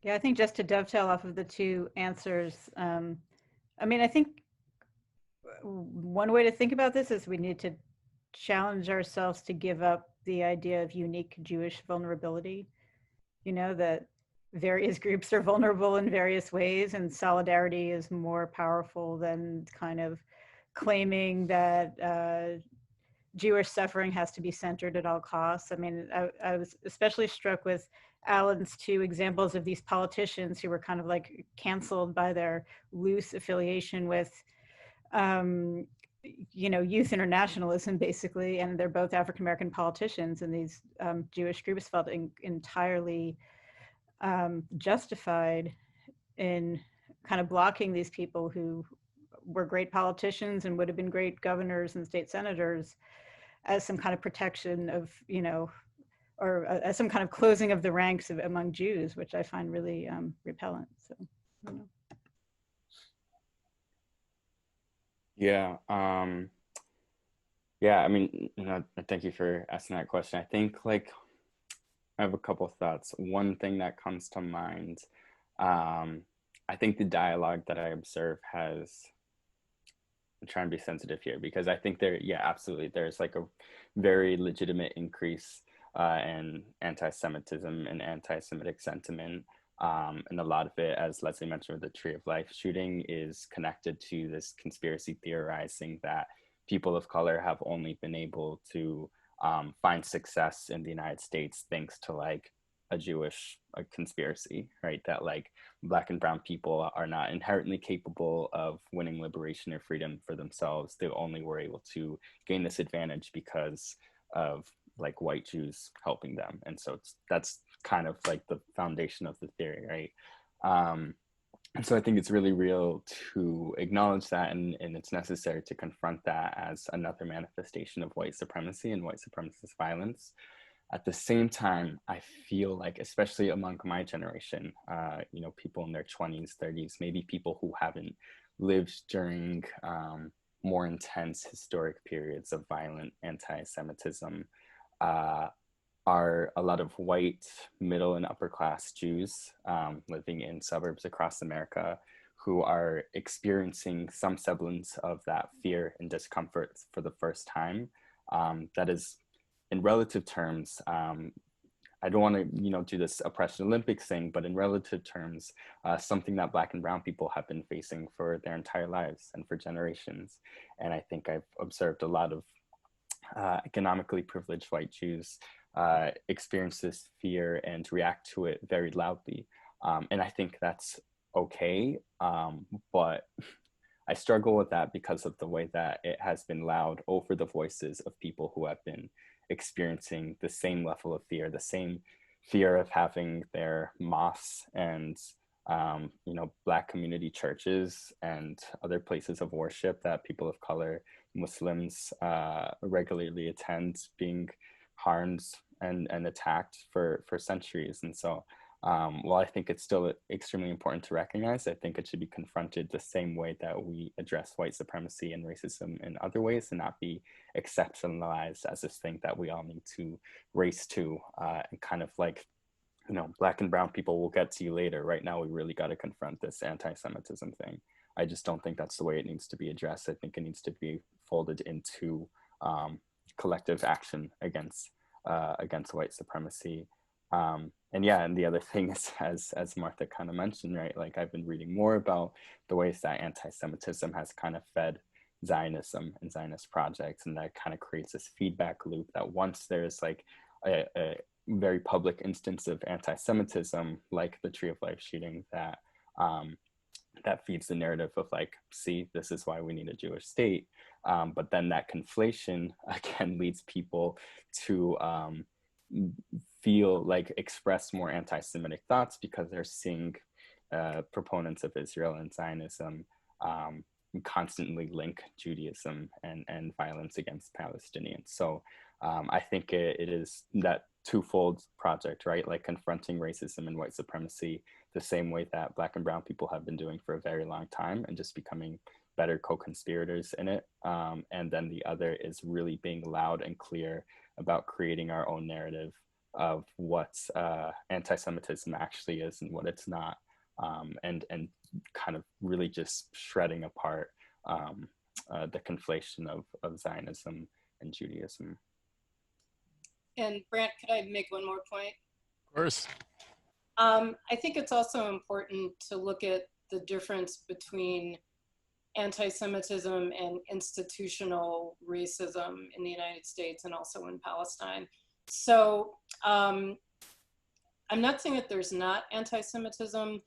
Yeah, I think just to dovetail off of the two answers, I mean, I think one way to think about this is we need to challenge ourselves to give up the idea of unique Jewish vulnerability. You know, that various groups are vulnerable in various ways, and solidarity is more powerful than kind of claiming that Jewish suffering has to be centered at all costs. I mean, I was especially struck with Alan's two examples of these politicians who were kind of like canceled by their loose affiliation with you know, youth internationalism, basically, and they're both African-American politicians, and these Jewish groups felt entirely justified in kind of blocking these people who were great politicians and would have been great governors and state senators as some kind of protection of, you know, or as some kind of closing of the ranks among Jews, which I find really repellent. So, I don't know. Yeah. Yeah, I mean, you know, thank you for asking that question. I think, like, I have a couple thoughts. One thing that comes to mind, I think the dialogue that I observe has, I'm trying to be sensitive here, because I think there, yeah, absolutely, there's like a very legitimate increase in anti-Semitism and anti-Semitic sentiment. And a lot of it, as Lesley mentioned with the Tree of Life shooting, is connected to this conspiracy theorizing that people of color have only been able to find success in the United States thanks to like a Jewish conspiracy, right? That like Black and brown people are not inherently capable of winning liberation or freedom for themselves. They only were able to gain this advantage because of like white Jews helping them. And so that's kind of like the foundation of the theory, right? And so I think it's really real to acknowledge that, and it's necessary to confront that as another manifestation of white supremacy and white supremacist violence. At the same time, I feel like, especially among my generation, you know, people in their 20s, 30s, maybe people who haven't lived during more intense historic periods of violent anti-Semitism, are a lot of white middle and upper class Jews living in suburbs across America who are experiencing some semblance of that fear and discomfort for the first time. That is, in relative terms, I don't want to, you know, do this oppression Olympics thing, but in relative terms, something that Black and brown people have been facing for their entire lives and for generations. And I think I've observed a lot of economically privileged white Jews experience this fear and react to it very loudly. And I think that's okay, but I struggle with that because of the way that it has been loud over the voices of people who have been experiencing the same level of fear, the same fear of having their mosques and you know, Black community churches and other places of worship that people of color, Muslims regularly attend, being harmed and attacked for centuries. And so while I think it's still extremely important to recognize, I think it should be confronted the same way that we address white supremacy and racism in other ways, and not be exceptionalized as this thing that we all need to race to, and kind of like, you know, Black and brown people will get to you later. Right now, we really got to confront this anti-Semitism thing. I just don't think that's the way it needs to be addressed. I think it needs to be folded into collective action against white supremacy. And yeah, and the other thing is, as Martha kind of mentioned, right, like I've been reading more about the ways that anti-Semitism has kind of fed Zionism and Zionist projects, and that kind of creates this feedback loop that once there's like a very public instance of anti-Semitism, like the Tree of Life shooting, that that feeds the narrative of like, see, this is why we need a Jewish state. But then that conflation again leads people to feel like express more anti-Semitic thoughts because they're seeing proponents of Israel and Zionism constantly link Judaism and violence against Palestinians. So I think it is that twofold project, right? Like confronting racism and white supremacy the same way that Black and brown people have been doing for a very long time, and just becoming better co-conspirators in it. And then the other is really being loud and clear about creating our own narrative of what anti-Semitism actually is and what it's not, and kind of really just shredding apart the conflation of Zionism and Judaism. And Brant, could I make one more point? Of course. I think it's also important to look at the difference between anti-Semitism and institutional racism in the United States and also in Palestine. So I'm not saying that there's not anti-Semitism,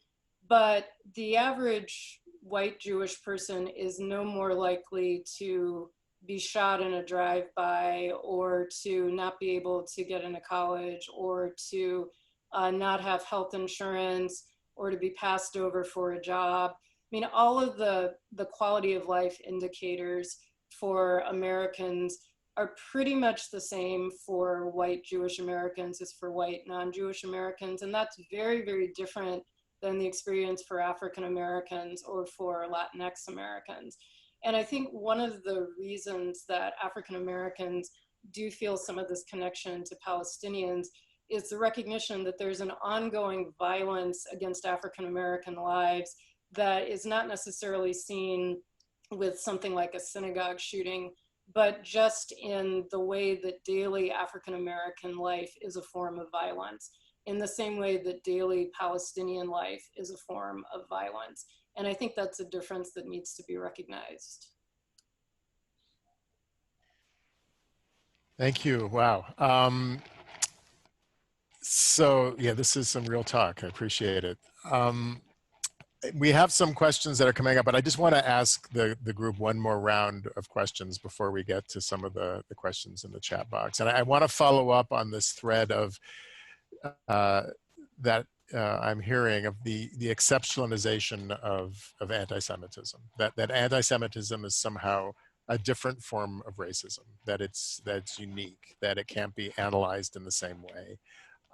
but the average white Jewish person is no more likely to be shot in a drive-by, or to not be able to get into college, or to not have health insurance, or to be passed over for a job. I mean, all of the quality of life indicators for Americans are pretty much the same for white Jewish Americans as for white non-Jewish Americans. And that's very, very different than the experience for African Americans or for Latinx Americans. And I think one of the reasons that African Americans do feel some of this connection to Palestinians is the recognition that there's an ongoing violence against African American lives that is not necessarily seen with something like a synagogue shooting, but just in the way that daily African American life is a form of violence, in the same way that daily Palestinian life is a form of violence. And I think that's a difference that needs to be recognized. Thank you. Wow. So yeah, this is some real talk. I appreciate it. We have some questions that are coming up, but I just want to ask the group one more round of questions before we get to some of the questions in the chat box. And I want to follow up on this thread of that I'm hearing of the exceptionalization of anti-Semitism, that anti-Semitism is somehow a different form of racism, that's unique, that it can't be analyzed in the same way.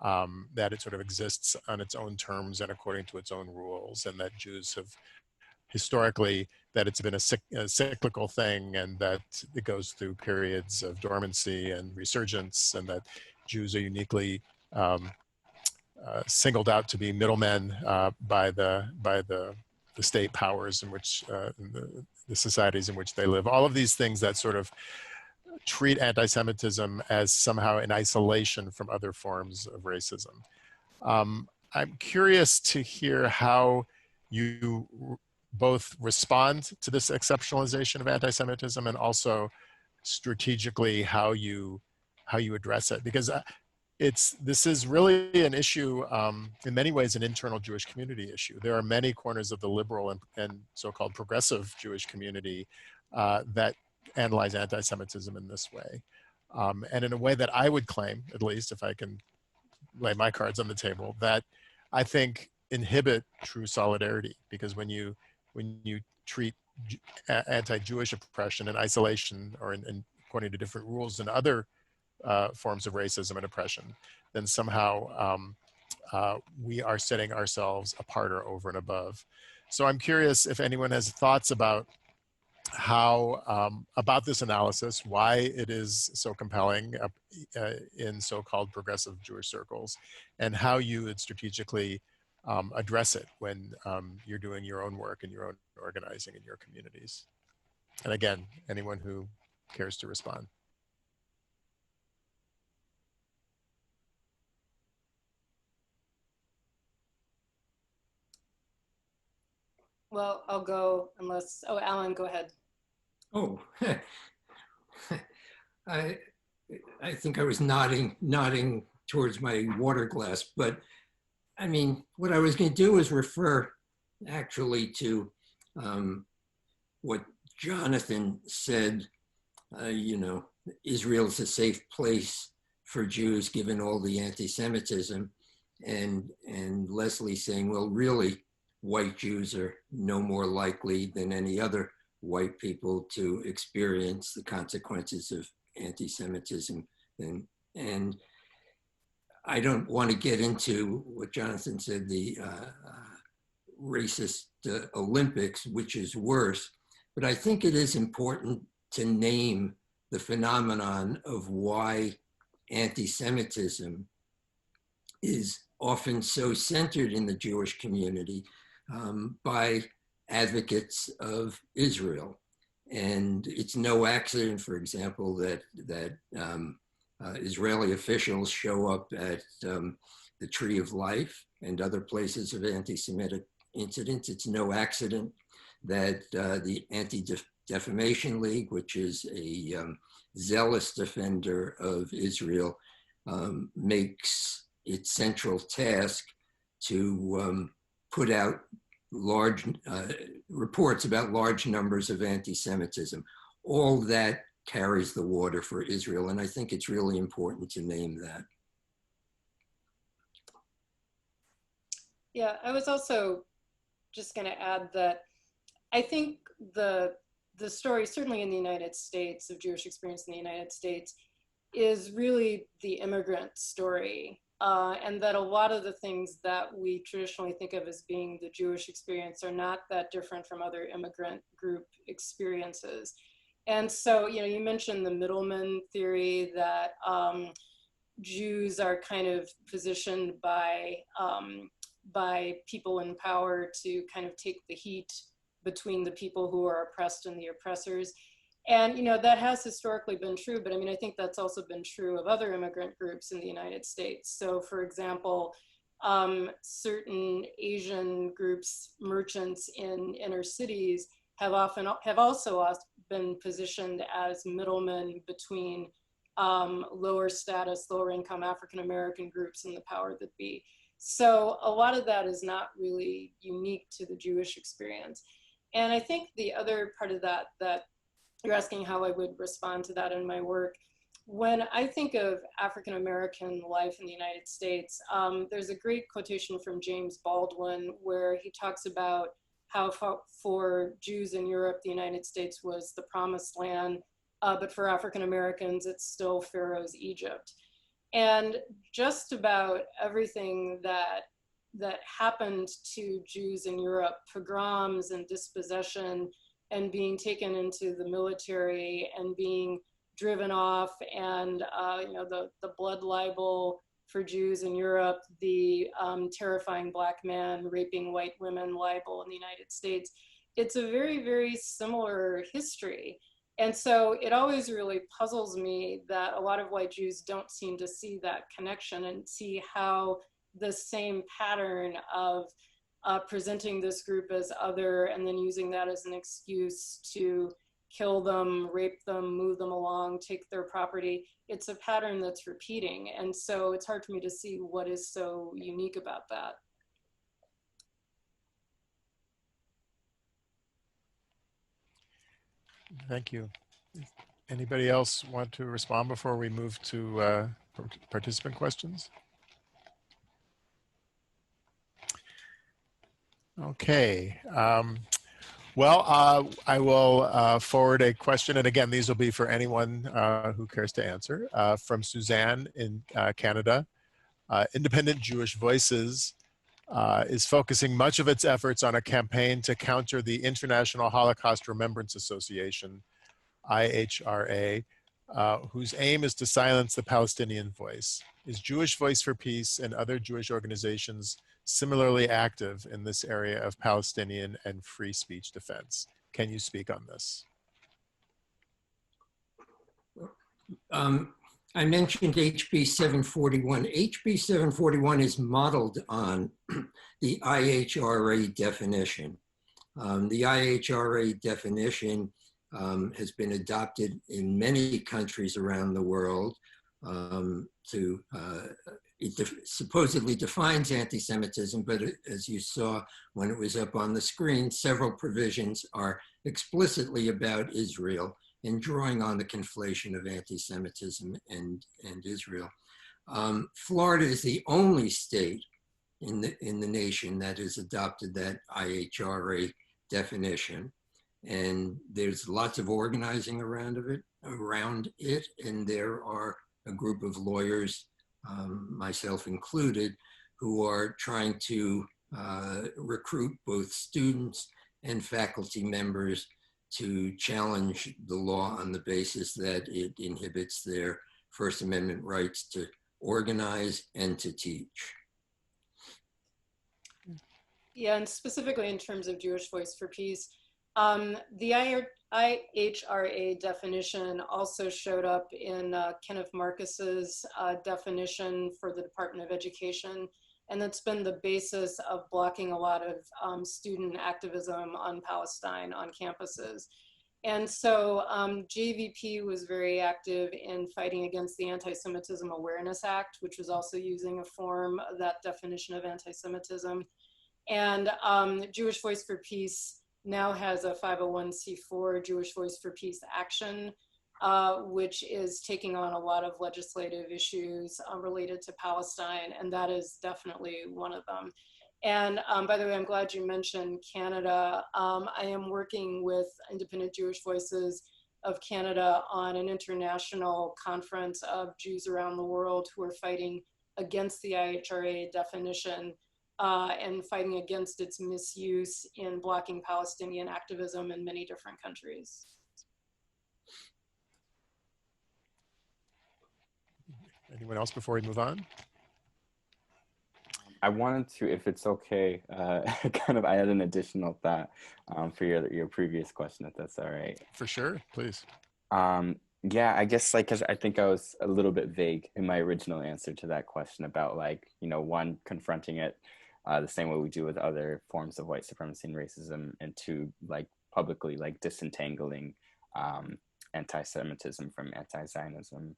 That it sort of exists on its own terms and according to its own rules, and that Jews have historically, that it's been a cyclical thing, and that it goes through periods of dormancy and resurgence, and that Jews are uniquely singled out to be middlemen by the state powers in which the societies in which they live. All of these things that sort of treat anti-Semitism as somehow in isolation from other forms of racism. I'm curious to hear how you both respond to this exceptionalization of anti-Semitism, and also strategically how you address it, because this is really an issue, in many ways, an internal Jewish community issue. There are many corners of the liberal and so-called progressive Jewish community that analyze anti-Semitism in this way. And in a way that I would claim, at least if I can lay my cards on the table, that I think inhibit true solidarity, because when you treat anti-Jewish oppression in isolation or in according to different rules and other forms of racism and oppression, then somehow we are setting ourselves apart or over and above. So I'm curious if anyone has thoughts about how about this analysis, why it is so compelling in so-called progressive Jewish circles, and how you would strategically address it when you're doing your own work and your own organizing in your communities. And again, anyone who cares to respond. Well, I'll go unless, oh, Alan, go ahead. Oh, I think I was nodding towards my water glass, but I mean, what I was going to do is refer actually to what Jonathan said, you know, Israel is a safe place for Jews given all the anti-Semitism, and Lesley saying, well, really, white Jews are no more likely than any other white people to experience the consequences of anti-Semitism. And I don't want to get into what Jonathan said, the racist Olympics, which is worse, but I think it is important to name the phenomenon of why anti-Semitism is often so centered in the Jewish community by advocates of Israel. And it's no accident, for example, that Israeli officials show up at the Tree of Life and other places of anti-Semitic incidents. It's no accident that the Anti-Defamation League, which is a zealous defender of Israel, makes its central task to put out large reports about large numbers of anti-Semitism. All that carries the water for Israel, and I think it's really important to name that. Yeah, I was also just going to add that I think the story, certainly in the United States, of Jewish experience in the United States, is really the immigrant story. And that a lot of the things that we traditionally think of as being the Jewish experience are not that different from other immigrant group experiences. And so, you know, you mentioned the middleman theory, that Jews are kind of positioned by people in power to kind of take the heat between the people who are oppressed and the oppressors. And, you know, that has historically been true, but I mean, I think that's also been true of other immigrant groups in the United States. So for example, certain Asian groups, merchants in inner cities have also been positioned as middlemen between lower status, lower income African-American groups in the power that be. So a lot of that is not really unique to the Jewish experience. And I think the other part of that, that you're asking how I would respond to that in my work, when I think of African-American life in the United States, there's a great quotation from James Baldwin where he talks about how for Jews in Europe, the United States was the promised land, but for African-Americans, it's still Pharaoh's Egypt. And just about everything that happened to Jews in Europe, pogroms and dispossession and being taken into the military and being driven off, and the blood libel for Jews in Europe, the terrifying black man raping white women libel in the United States. It's a very, very similar history. And so it always really puzzles me that a lot of white Jews don't seem to see that connection and see how the same pattern of presenting this group as other and then using that as an excuse to kill them, rape them, move them along, take their property. It's a pattern that's repeating. And so it's hard for me to see what is so unique about that. Thank you. Anybody else want to respond before we move to participant questions? Okay. Well, I will forward a question, and again, these will be for anyone who cares to answer, from Suzanne in Canada. Independent Jewish Voices is focusing much of its efforts on a campaign to counter the International Holocaust Remembrance Association, IHRA, whose aim is to silence the Palestinian voice. Is Jewish Voice for Peace and other Jewish organizations similarly active in this area of Palestinian and free speech defense? Can you speak on this? I mentioned HB 741. HB 741 is modeled on the IHRA definition. The IHRA definition has been adopted in many countries around the world. It supposedly defines anti-Semitism, but as you saw when it was up on the screen, several provisions are explicitly about Israel and drawing on the conflation of anti-Semitism and Israel. Florida is the only state in the nation that has adopted that IHRA definition. And there's lots of organizing around it, and there are a group of lawyers, myself included, who are trying to recruit both students and faculty members to challenge the law on the basis that it inhibits their First Amendment rights to organize and to teach. Yeah, and specifically in terms of Jewish Voice for Peace, the IHRA definition also showed up in Kenneth Marcus's definition for the Department of Education, and that's been the basis of blocking a lot of student activism on Palestine on campuses. And so JVP was very active in fighting against the Anti-Semitism Awareness Act, which was also using a form of that definition of anti-Semitism. And Jewish Voice for Peace now has a 501c4 Jewish Voice for Peace Action, which is taking on a lot of legislative issues related to Palestine, and that is definitely one of them. And by the way, I'm glad you mentioned Canada. I am working with Independent Jewish Voices of Canada on an international conference of Jews around the world who are fighting against the IHRA definition and fighting against its misuse in blocking Palestinian activism in many different countries. Anyone else before we move on? I wanted to, if it's okay, I had an additional thought for your previous question, if that's all right. For sure, please. Yeah, I guess because I think I was a little bit vague in my original answer to that question about one, confronting it the same way we do with other forms of white supremacy and racism, and two, publicly disentangling anti-Semitism from anti-Zionism.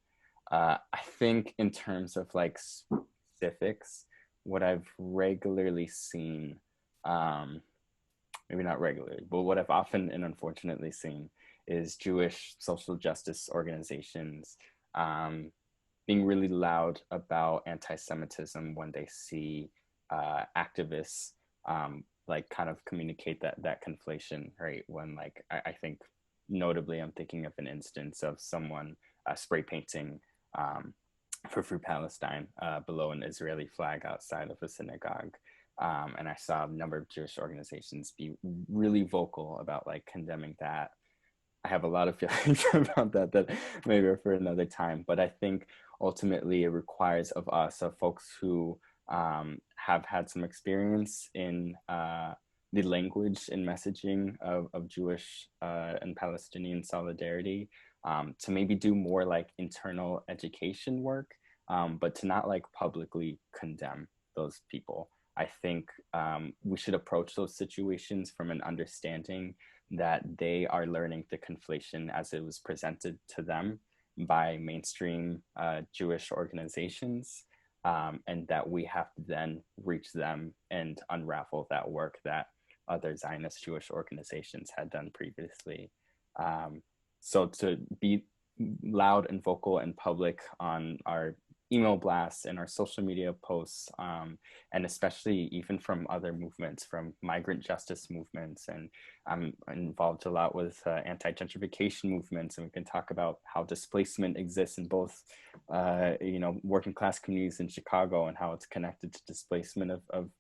I think in terms of like specifics, what I've regularly seen, maybe not regularly, but what I've often and unfortunately seen is Jewish social justice organizations being really loud about anti-Semitism when they see activists like kind of communicate that conflation, right? When like, I think notably, I'm thinking of an instance of someone spray painting for Free Palestine below an Israeli flag outside of a synagogue. And I saw a number of Jewish organizations be really vocal about like condemning that. I have a lot of feelings about that maybe for another time, but I think ultimately it requires of us, of folks who have had some experience in the language and messaging of Jewish and Palestinian solidarity, to maybe do more like internal education work, but to not like publicly condemn those people. I think we should approach those situations from an understanding that they are learning the conflation as it was presented to them by mainstream Jewish organizations, and that we have to then reach them and unravel that work that other Zionist Jewish organizations had done previously. So to be loud and vocal and public on our email blasts and our social media posts, and especially even from other movements, from migrant justice movements, and I'm involved a lot with anti-gentrification movements, and we can talk about how displacement exists in both, working class communities in Chicago and how it's connected to displacement of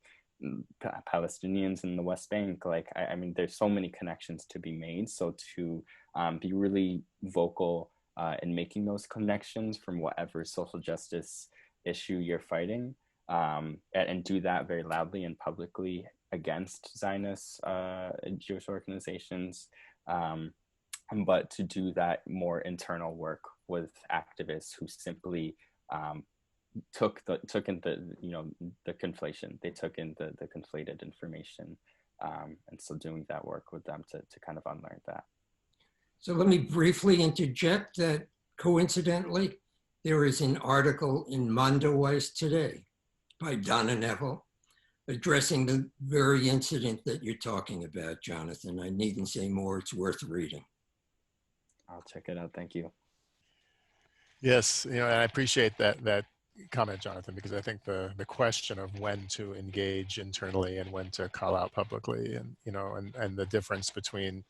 Palestinians in the West Bank. Like, I mean, there's so many connections to be made. So to be really vocal in making those connections from whatever social justice issue you're fighting, and do that very loudly and publicly against Zionist Jewish organizations, but to do that more internal work with activists who simply took in the conflation. They took in the conflated information, and so doing that work with them to kind of unlearn that. So let me briefly interject that coincidentally, there is an article in Mondoza today by Donna Neville addressing the very incident that you're talking about, Jonathan. I needn't say more, it's worth reading. I'll check it out, thank you. Yes, and I appreciate that comment, Jonathan, because I think the question of when to engage internally and when to call out publicly, and and the difference between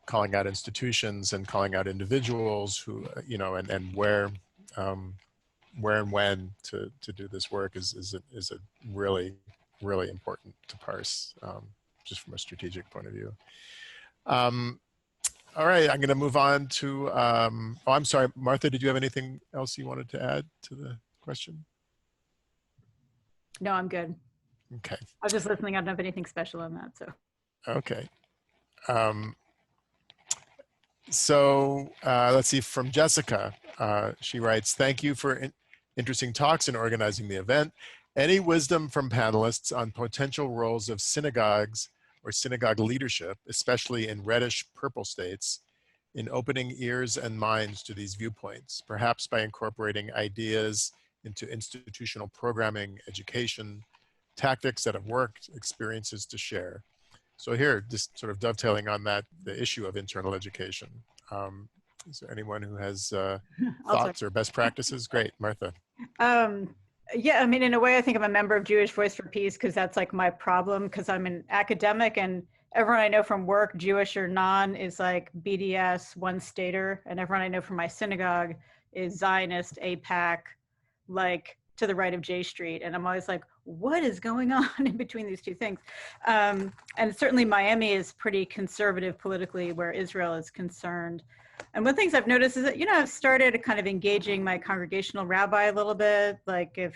calling out institutions and calling out individuals who, and where and when to do this work is a really, really important to parse, just from a strategic point of view. All right, I'm going to move on to, I'm sorry, Martha, did you have anything else you wanted to add to the question? No, I'm good. Okay. I was just listening. I don't have anything special on that, so. Okay. So let's see, from Jessica, she writes, thank you for interesting talks and organizing the event. Any wisdom from panelists on potential roles of synagogues or synagogue leadership, especially in reddish purple states, in opening ears and minds to these viewpoints, perhaps by incorporating ideas into institutional programming, education, tactics that have worked, experiences to share. So here, just sort of dovetailing on that, the issue of internal education. Is there anyone who has thoughts or best practices? Great, Martha. Yeah, I mean, in a way, I think I'm a member of Jewish Voice for Peace because that's like my problem, because I'm an academic and everyone I know from work, Jewish or non, is like BDS, one stater, and everyone I know from my synagogue is Zionist, APAC, like to the right of J Street. And I'm always like, what is going on in between these two things? And certainly Miami is pretty conservative politically where Israel is concerned. And one of the things I've noticed is that, I've started kind of engaging my congregational rabbi a little bit, like if,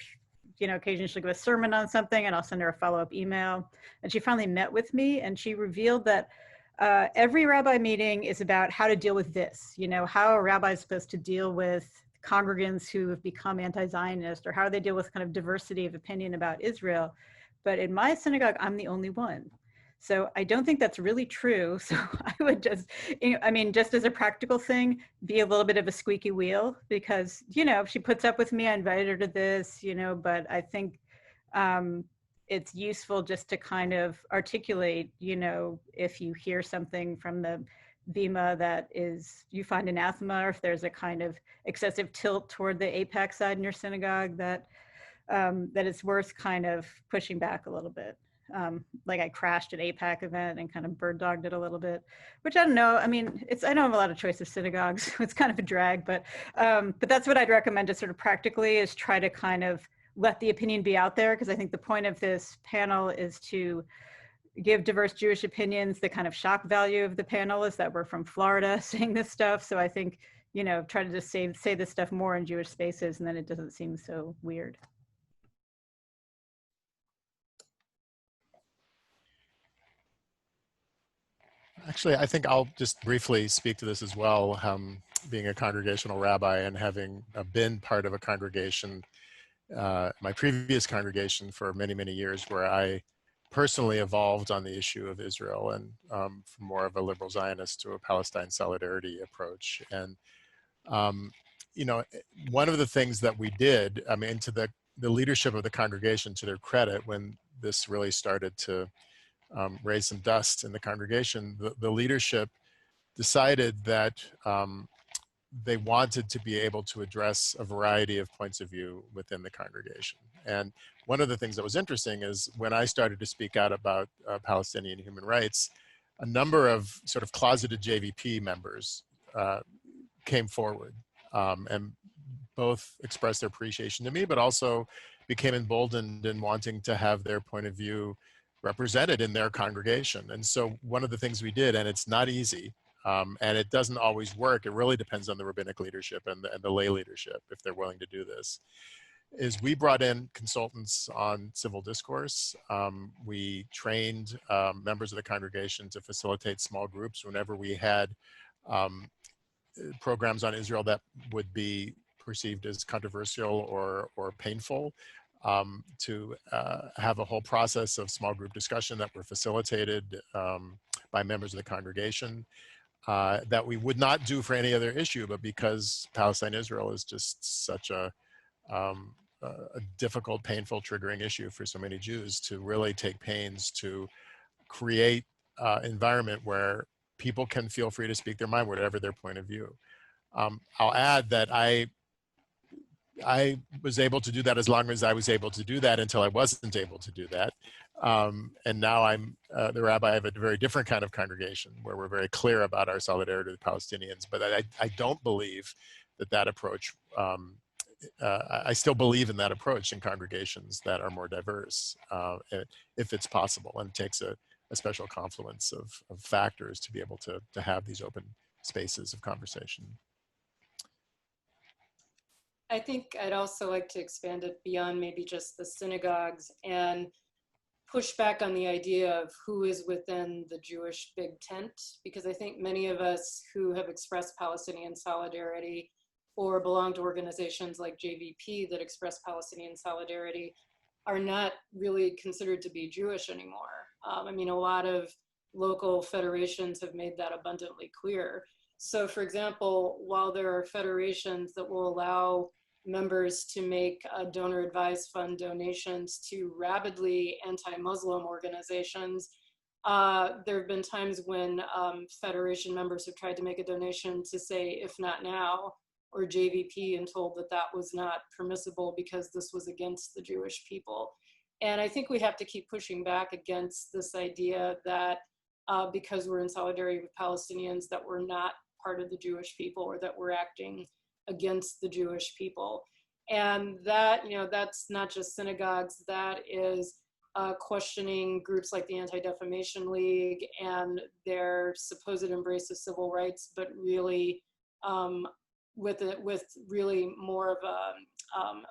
occasionally she'll give a sermon on something and I'll send her a follow-up email. And she finally met with me and she revealed that every rabbi meeting is about how to deal with this, how a rabbi is supposed to deal with congregants who have become anti-Zionist, or how they deal with kind of diversity of opinion about Israel. But in my synagogue, I'm the only one. So I don't think that's really true. So I would just, I mean, just as a practical thing, be a little bit of a squeaky wheel, because, if she puts up with me, I invited her to this, but I think it's useful just to kind of articulate, if you hear something from the Bima that you find anathema, or if there's a kind of excessive tilt toward the AIPAC side in your synagogue, that it's worth kind of pushing back a little bit. Like I crashed an AIPAC event and kind of bird dogged it a little bit, which I don't know. I mean, I don't have a lot of choice of synagogues. It's kind of a drag, but that's what I'd recommend, just sort of practically, is try to kind of let the opinion be out there. Because I think the point of this panel is to give diverse Jewish opinions. The kind of shock value of the panel is that we're from Florida saying this stuff. So I think, try to just say this stuff more in Jewish spaces, and then it doesn't seem so weird. Actually, I think I'll just briefly speak to this as well. Being a congregational rabbi and having been part of a congregation, my previous congregation for many, many years, where I personally evolved on the issue of Israel, and from more of a liberal Zionist to a Palestine solidarity approach. And, one of the things that we did, I mean, to the leadership of the congregation, to their credit, when this really started to raise some dust in the congregation, the leadership decided that they wanted to be able to address a variety of points of view within the congregation. And one of the things that was interesting is when I started to speak out about Palestinian human rights, a number of sort of closeted JVP members came forward and both expressed their appreciation to me, but also became emboldened in wanting to have their point of view represented in their congregation. And so one of the things we did, and it's not easy, and it doesn't always work, it really depends on the rabbinic leadership and the lay leadership, if they're willing to do this, is we brought in consultants on civil discourse. We trained members of the congregation to facilitate small groups whenever we had programs on Israel that would be perceived as controversial or painful. To have a whole process of small group discussion that were facilitated by members of the congregation that we would not do for any other issue, but because Palestine-Israel is just such a difficult, painful, triggering issue for so many Jews, to really take pains to create an environment where people can feel free to speak their mind, whatever their point of view. I'll add that I was able to do that as long as I was able to do that until I wasn't able to do that. And now I'm the rabbi of a very different kind of congregation where we're very clear about our solidarity with the Palestinians. But I don't believe that approach, I still believe in that approach in congregations that are more diverse, if it's possible, and it takes a special confluence of factors to be able to have these open spaces of conversation. I think I'd also like to expand it beyond maybe just the synagogues and push back on the idea of who is within the Jewish big tent, because I think many of us who have expressed Palestinian solidarity or belong to organizations like JVP that express Palestinian solidarity are not really considered to be Jewish anymore. I mean, a lot of local federations have made that abundantly clear. So for example, while there are federations that will allow members to make donor advised fund donations to rabidly anti-Muslim organizations, there have been times when federation members have tried to make a donation to say, if not now, or JVP, and told that that was not permissible because this was against the Jewish people. And I think we have to keep pushing back against this idea that because we're in solidarity with Palestinians, that we're not part of the Jewish people, or that we're acting against the Jewish people. And that, that's not just synagogues, that is questioning groups like the Anti-Defamation League and their supposed embrace of civil rights, but really with really more of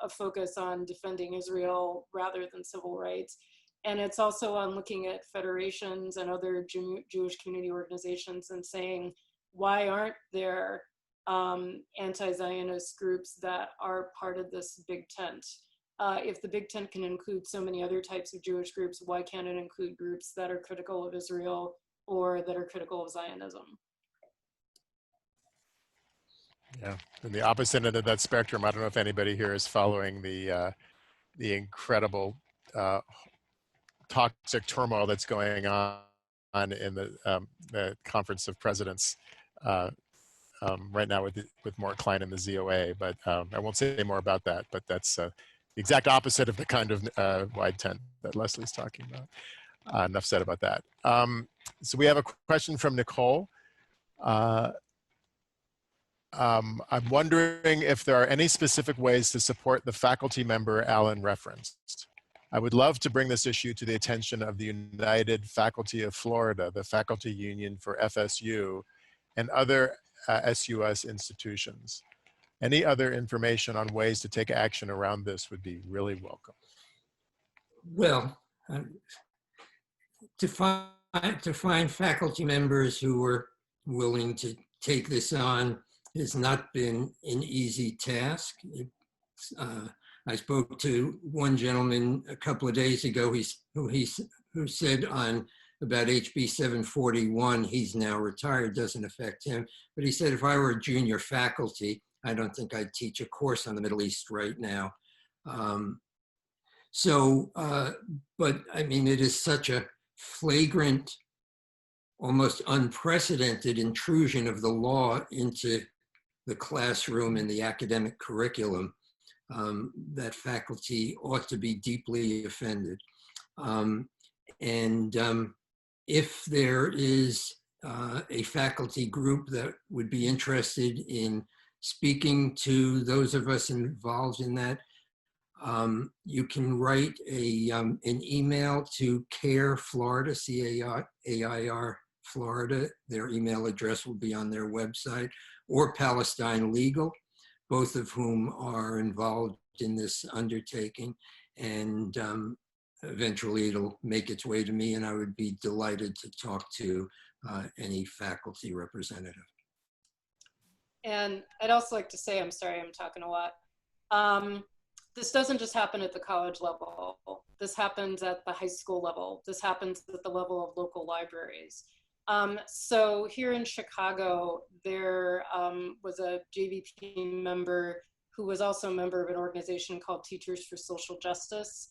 a focus on defending Israel rather than civil rights. And it's also on looking at federations and other Jewish community organizations and saying, why aren't there anti-Zionist groups that are part of this big tent? if the Big Tent can include so many other types of Jewish groups, why can't it include groups that are critical of Israel or that are critical of Zionism? Yeah, and the opposite end of that spectrum, I don't know if anybody here is following the incredible toxic turmoil that's going on in the Conference of Presidents right now with Mort Klein and the ZOA, but I won't say more about that, but that's the exact opposite of the kind of wide tent that Lesley's talking about. Enough said about that. So we have a question from Nicole. I'm wondering if there are any specific ways to support the faculty member Alan referenced. I would love to bring this issue to the attention of the United Faculty of Florida, the faculty union for FSU, and other SUS institutions. Any other information on ways to take action around this would be really welcome. Well, to find faculty members who were willing to take this on has not been an easy task. I spoke to one gentleman a couple of days ago who said on about HB 741, he's now retired, doesn't affect him. But he said, if I were a junior faculty, I don't think I'd teach a course on the Middle East right now. But I mean, it is such a flagrant, almost unprecedented intrusion of the law into the classroom and the academic curriculum that faculty ought to be deeply offended. If there is a faculty group that would be interested in speaking to those of us involved in that, you can write an email to CAIR Florida, C-A-I-R Florida. Their email address will be on their website, or Palestine Legal, both of whom are involved in this undertaking. And eventually it'll make its way to me, and I would be delighted to talk to any faculty representative. And I'd also like to say, I'm sorry, I'm talking a lot. This doesn't just happen at the college level. This happens at the high school level. This happens at the level of local libraries. So here in Chicago, there was a JVP member who was also a member of an organization called Teachers for Social Justice.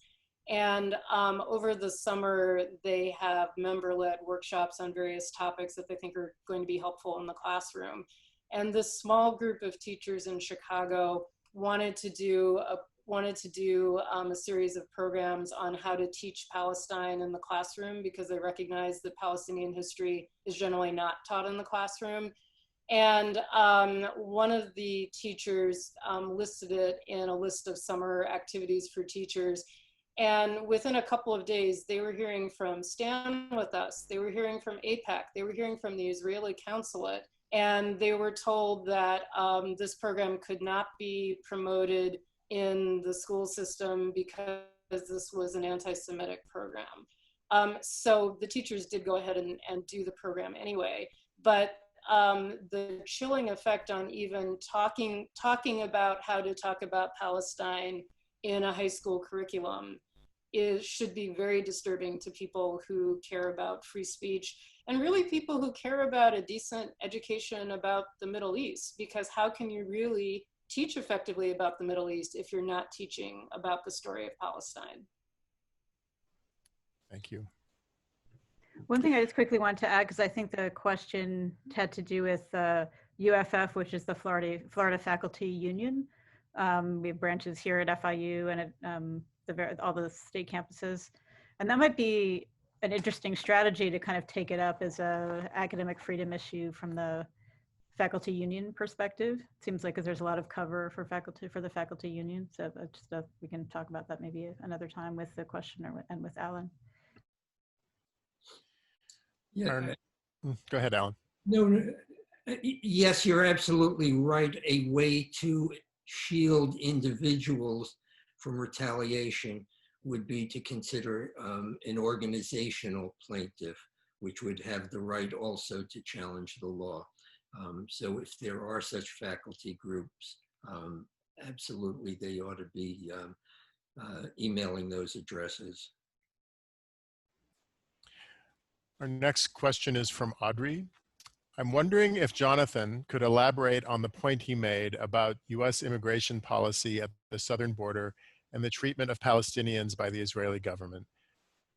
And over the summer, they have member-led workshops on various topics that they think are going to be helpful in the classroom. And this small group of teachers in Chicago wanted to do a series of programs on how to teach Palestine in the classroom, because they recognize that Palestinian history is generally not taught in the classroom. And one of the teachers listed it in a list of summer activities for teachers. And within a couple of days, they were hearing from Stand With Us, they were hearing from AIPAC, they were hearing from the Israeli consulate, and they were told that this program could not be promoted in the school system because this was an anti-Semitic program. So the teachers did go ahead and do the program anyway, but the chilling effect on even talking about how to talk about Palestine in a high school curriculum should be very disturbing to people who care about free speech, and really people who care about a decent education about the Middle East, because how can you really teach effectively about the Middle East if you're not teaching about the story of Palestine? Thank you. One thing I just quickly want to add, because I think the question had to do with UFF, which is the Florida Faculty Union. We have branches here at FIU and at all the state campuses. And that might be an interesting strategy to kind of take it up as a academic freedom issue from the faculty union perspective. It seems like there's a lot of cover for the faculty union. So just, we can talk about that maybe another time with the questioner and with Alan. Yeah. Go ahead, Alan. No, yes, you're absolutely right. A way to shield individuals from retaliation would be to consider an organizational plaintiff, which would have the right also to challenge the law. So if there are such faculty groups, absolutely they ought to be emailing those addresses. Our next question is from Audrey. I'm wondering if Jonathan could elaborate on the point he made about US immigration policy at the southern border and the treatment of Palestinians by the Israeli government.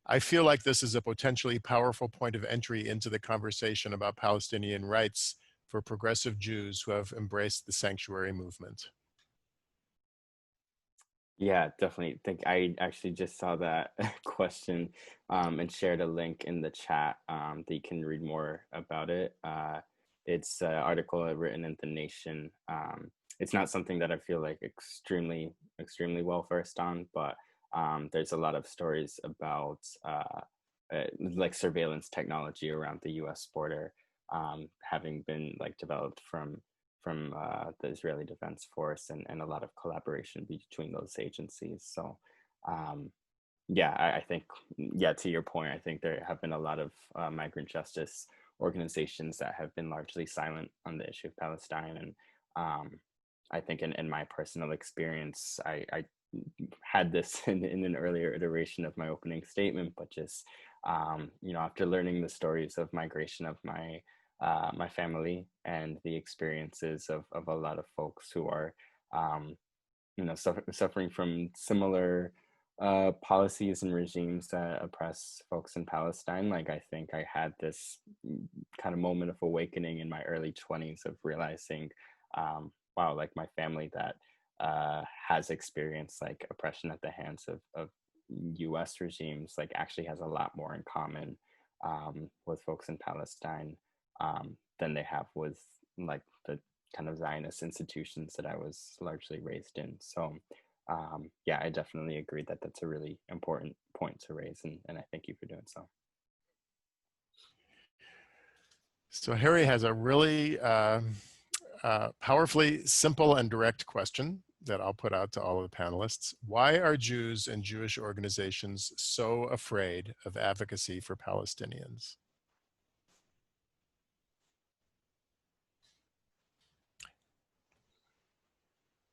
I feel like this is a potentially powerful point of entry into the conversation about Palestinian rights for progressive Jews who have embraced the sanctuary movement. Yeah, definitely. Think I actually just saw that question and shared a link in the chat that you can read more about it. It's an article written in The Nation. It's not something that I feel like extremely well versed on, but there's a lot of stories about like surveillance technology around the U.S. border having been like developed from the Israeli Defense Force and a lot of collaboration between those agencies. So yeah, I think, yeah, to your point, I think there have been a lot of migrant justice organizations that have been largely silent on the issue of Palestine. And I think in my personal experience, I had this in an earlier iteration of my opening statement, but just, you know, after learning the stories of migration of my family and the experiences of a lot of folks who are, you know, suffering from similar policies and regimes that oppress folks in Palestine. Like, I think I had this kind of moment of awakening in my early 20s of realizing, wow, like my family that has experienced like oppression at the hands of US regimes, like actually has a lot more in common with folks in Palestine than they have with like the kind of Zionist institutions that I was largely raised in. So yeah, I definitely agree that that's a really important point to raise, and I thank you for doing so. So Harry has a really powerfully simple and direct question that I'll put out to all of the panelists. Why are Jews and Jewish organizations so afraid of advocacy for Palestinians?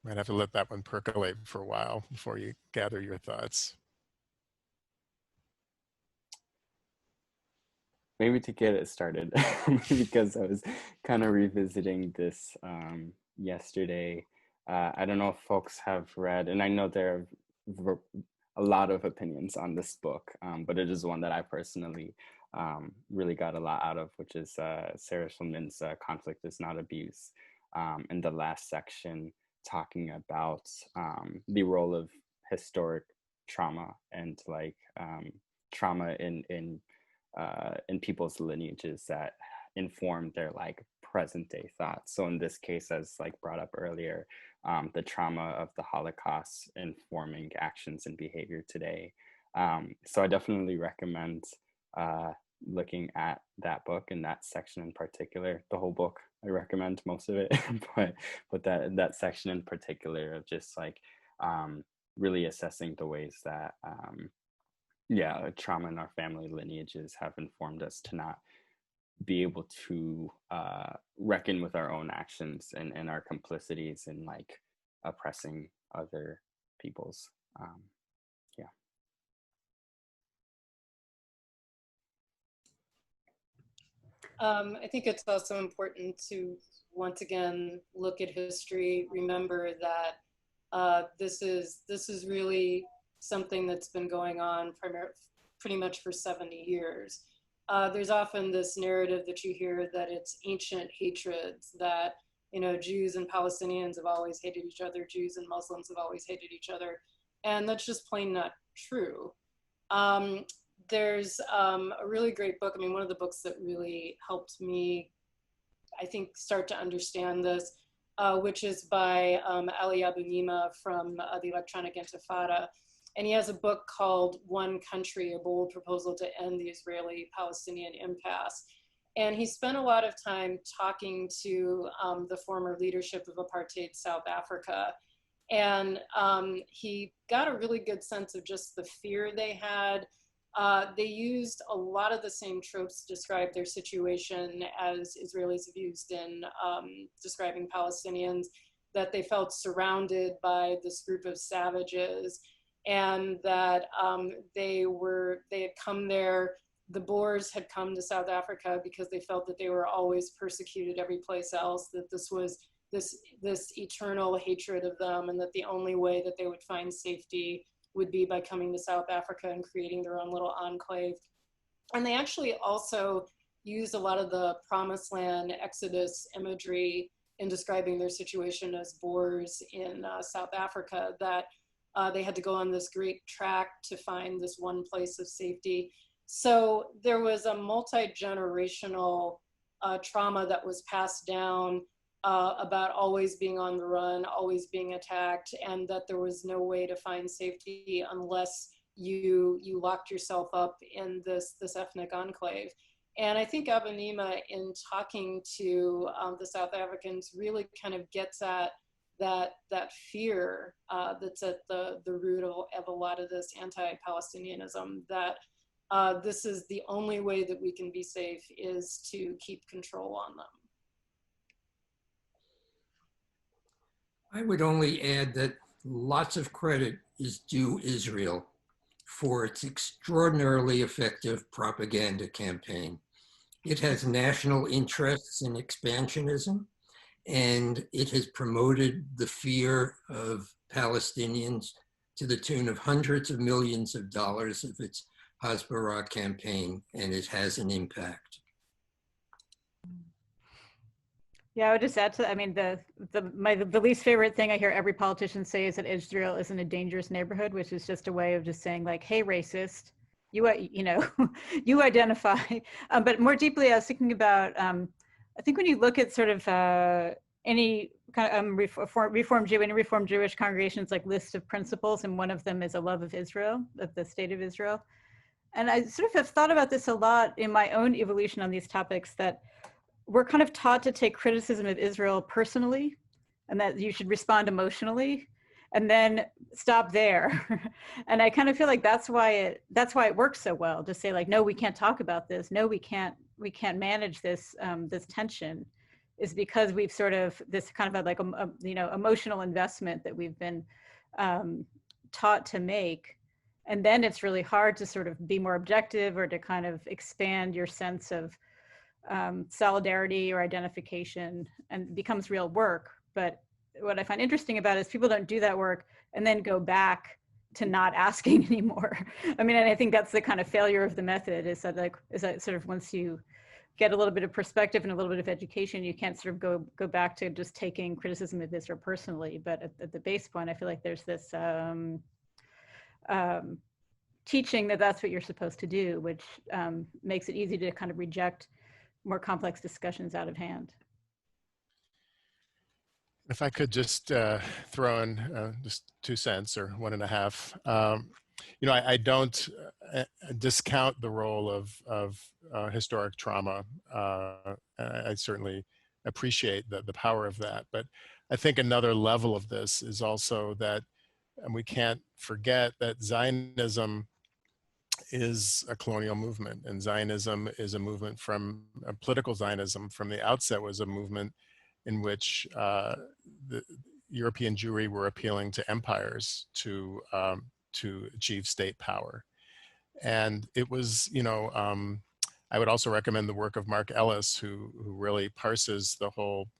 Might have to let that one percolate for a while before you gather your thoughts. Maybe to get it started, because I was kind of revisiting this yesterday. I don't know if folks have read, and I know there are a lot of opinions on this book, but it is one that I personally really got a lot out of, which is Sarah Schulman's Conflict is Not Abuse. In the last section, talking about the role of historic trauma and like trauma in people's lineages that inform their like present day thoughts. So in this case, as like brought up earlier, the trauma of the Holocaust informing actions and behavior today. So I definitely recommend looking at that book and that section in particular. The whole book, I recommend most of it, but that section in particular of just like really assessing the ways that yeah, trauma in our family lineages have informed us to not be able to reckon with our own actions and our complicities in like oppressing other peoples. Yeah. I think it's also important to once again look at history, remember that this is really something that's been going on pretty much for 70 years. There's often this narrative that you hear that it's ancient hatreds, that, you know, Jews and Palestinians have always hated each other, Jews and Muslims have always hated each other, and that's just plain not true. There's a really great book, I mean, one of the books that really helped me, I think, start to understand this, which is by Ali Abu Nima from the Electronic Intifada. And he has a book called One Country, A Bold Proposal to End the Israeli-Palestinian Impasse. And he spent a lot of time talking to the former leadership of apartheid South Africa. And he got a really good sense of just the fear they had. They used a lot of the same tropes to describe their situation as Israelis have used in describing Palestinians, that they felt surrounded by this group of savages, and that they had come there. The Boers had come to South Africa because they felt that they were always persecuted every place else, that this was this eternal hatred of them, and that the only way that they would find safety would be by coming to South Africa and creating their own little enclave. And they actually also used a lot of the Promised Land Exodus imagery in describing their situation as Boers in South Africa, that they had to go on this great trek to find this one place of safety. So there was a multi-generational trauma that was passed down about always being on the run, always being attacked, and that there was no way to find safety unless you locked yourself up in this ethnic enclave. And I think Abinima, in talking to the South Africans, really kind of gets at that fear that's at the root of a lot of this anti-Palestinianism, that this is the only way that we can be safe is to keep control on them. I would only add that lots of credit is due Israel for its extraordinarily effective propaganda campaign. It has national interests in expansionism, and it has promoted the fear of Palestinians to the tune of hundreds of millions of dollars of its Hasbara campaign, and it has an impact. Yeah, I would just add to that. I mean, the least favorite thing I hear every politician say is that Israel isn't a dangerous neighborhood, which is just a way of just saying like, hey, racist, you know, you identify. But more deeply, I was thinking about, I think when you look at sort of any kind of Reform Jewish congregations, like list of principles, and one of them is a love of Israel, of the state of Israel. And I sort of have thought about this a lot in my own evolution on these topics, that we're kind of taught to take criticism of Israel personally, and that you should respond emotionally and then stop there. And I kind of feel like that's why it works so well, to say like, no, we can't talk about this. No, we can't manage this, this tension, is because we've sort of this kind of like a you know, emotional investment that we've been taught to make. And then it's really hard to sort of be more objective, or to kind of expand your sense of solidarity or identification, and it becomes real work. But what I find interesting about it is people don't do that work and then go back to not asking anymore. I mean, and I think that's the kind of failure of the method, is that sort of once you get a little bit of perspective and a little bit of education, you can't sort of go back to just taking criticism of Israel personally. But at the base point, I feel like there's this teaching that that's what you're supposed to do, which makes it easy to kind of reject more complex discussions out of hand. If I could just throw in just 2 cents or 1.5, you know, I don't discount the role of historic trauma. I certainly appreciate the power of that, but I think another level of this is also that, and we can't forget that Zionism is a colonial movement, and Zionism is a movement from political Zionism from the outset was a movement in which the European Jewry were appealing to empires to achieve state power. And it was, you know, I would also recommend the work of Mark Ellis, who really parses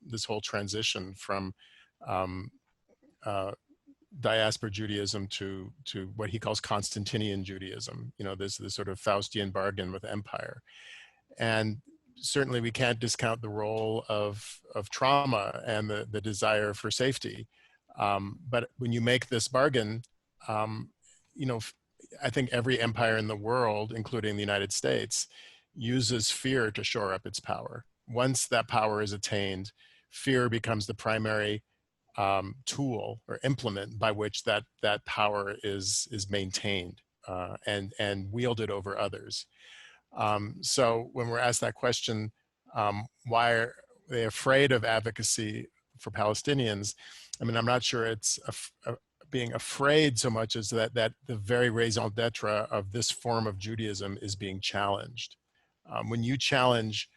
this whole transition from diaspora Judaism to what he calls Constantinian Judaism. You know, this sort of Faustian bargain with empire. And certainly we can't discount the role of trauma and the desire for safety. But when you make this bargain, you know, I think every empire in the world, including the United States, uses fear to shore up its power. Once that power is attained, fear becomes the primary tool or implement by which that power is maintained and wielded over others. So when we're asked that question, why are they afraid of advocacy for Palestinians? I mean, I'm not sure it's being afraid so much as that the very raison d'etre of this form of Judaism is being challenged. When you challenge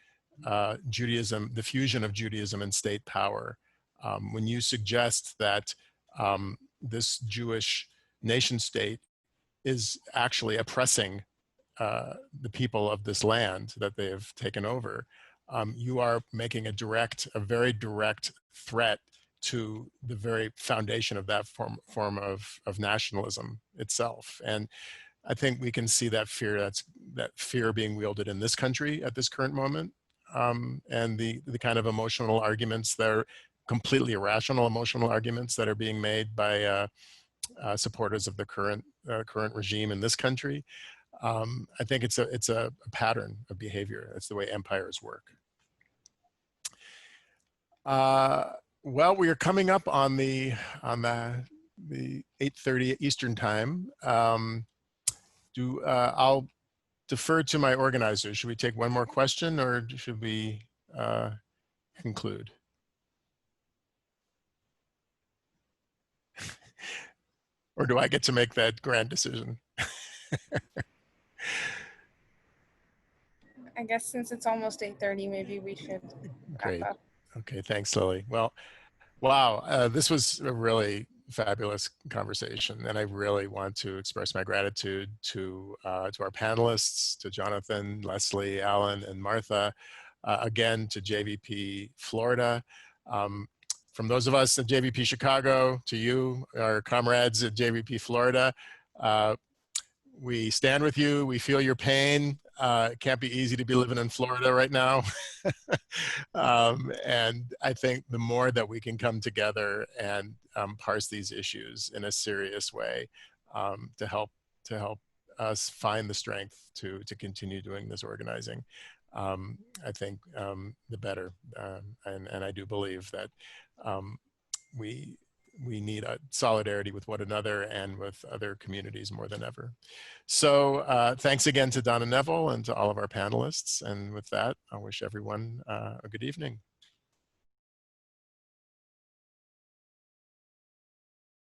Judaism, the fusion of Judaism and state power, when you suggest that this Jewish nation state is actually oppressing the people of this land that they have taken over, you are making a very direct threat to the very foundation of that form of nationalism itself. And I think we can see that fear being wielded in this country at this current moment, and the kind of emotional arguments that are completely irrational emotional arguments that are being made by supporters of the current regime in this country. I think it's a pattern of behavior. It's the way empires work. Well, we are coming up on the 8:30 Eastern time. I'll defer to my organizers. Should we take one more question, or should we conclude? Or do I get to make that grand decision? I guess since it's almost 8:30, maybe we should Great. wrap up. Okay, thanks, Lily. Well, wow, this was a really fabulous conversation, and I really want to express my gratitude to our panelists, to Jonathan, Lesley, Alan, and Martha, again to JVP Florida. From those of us at JVP Chicago, to you, our comrades at JVP Florida, we stand with you. We feel your pain. It can't be easy to be living in Florida right now. And I think the more that we can come together and parse these issues in a serious way to help us find the strength to continue doing this organizing, I think the better. And I do believe that we need a solidarity with one another and with other communities more than ever. So thanks again to Donna Neville and to all of our panelists. And with that, I wish everyone a good evening.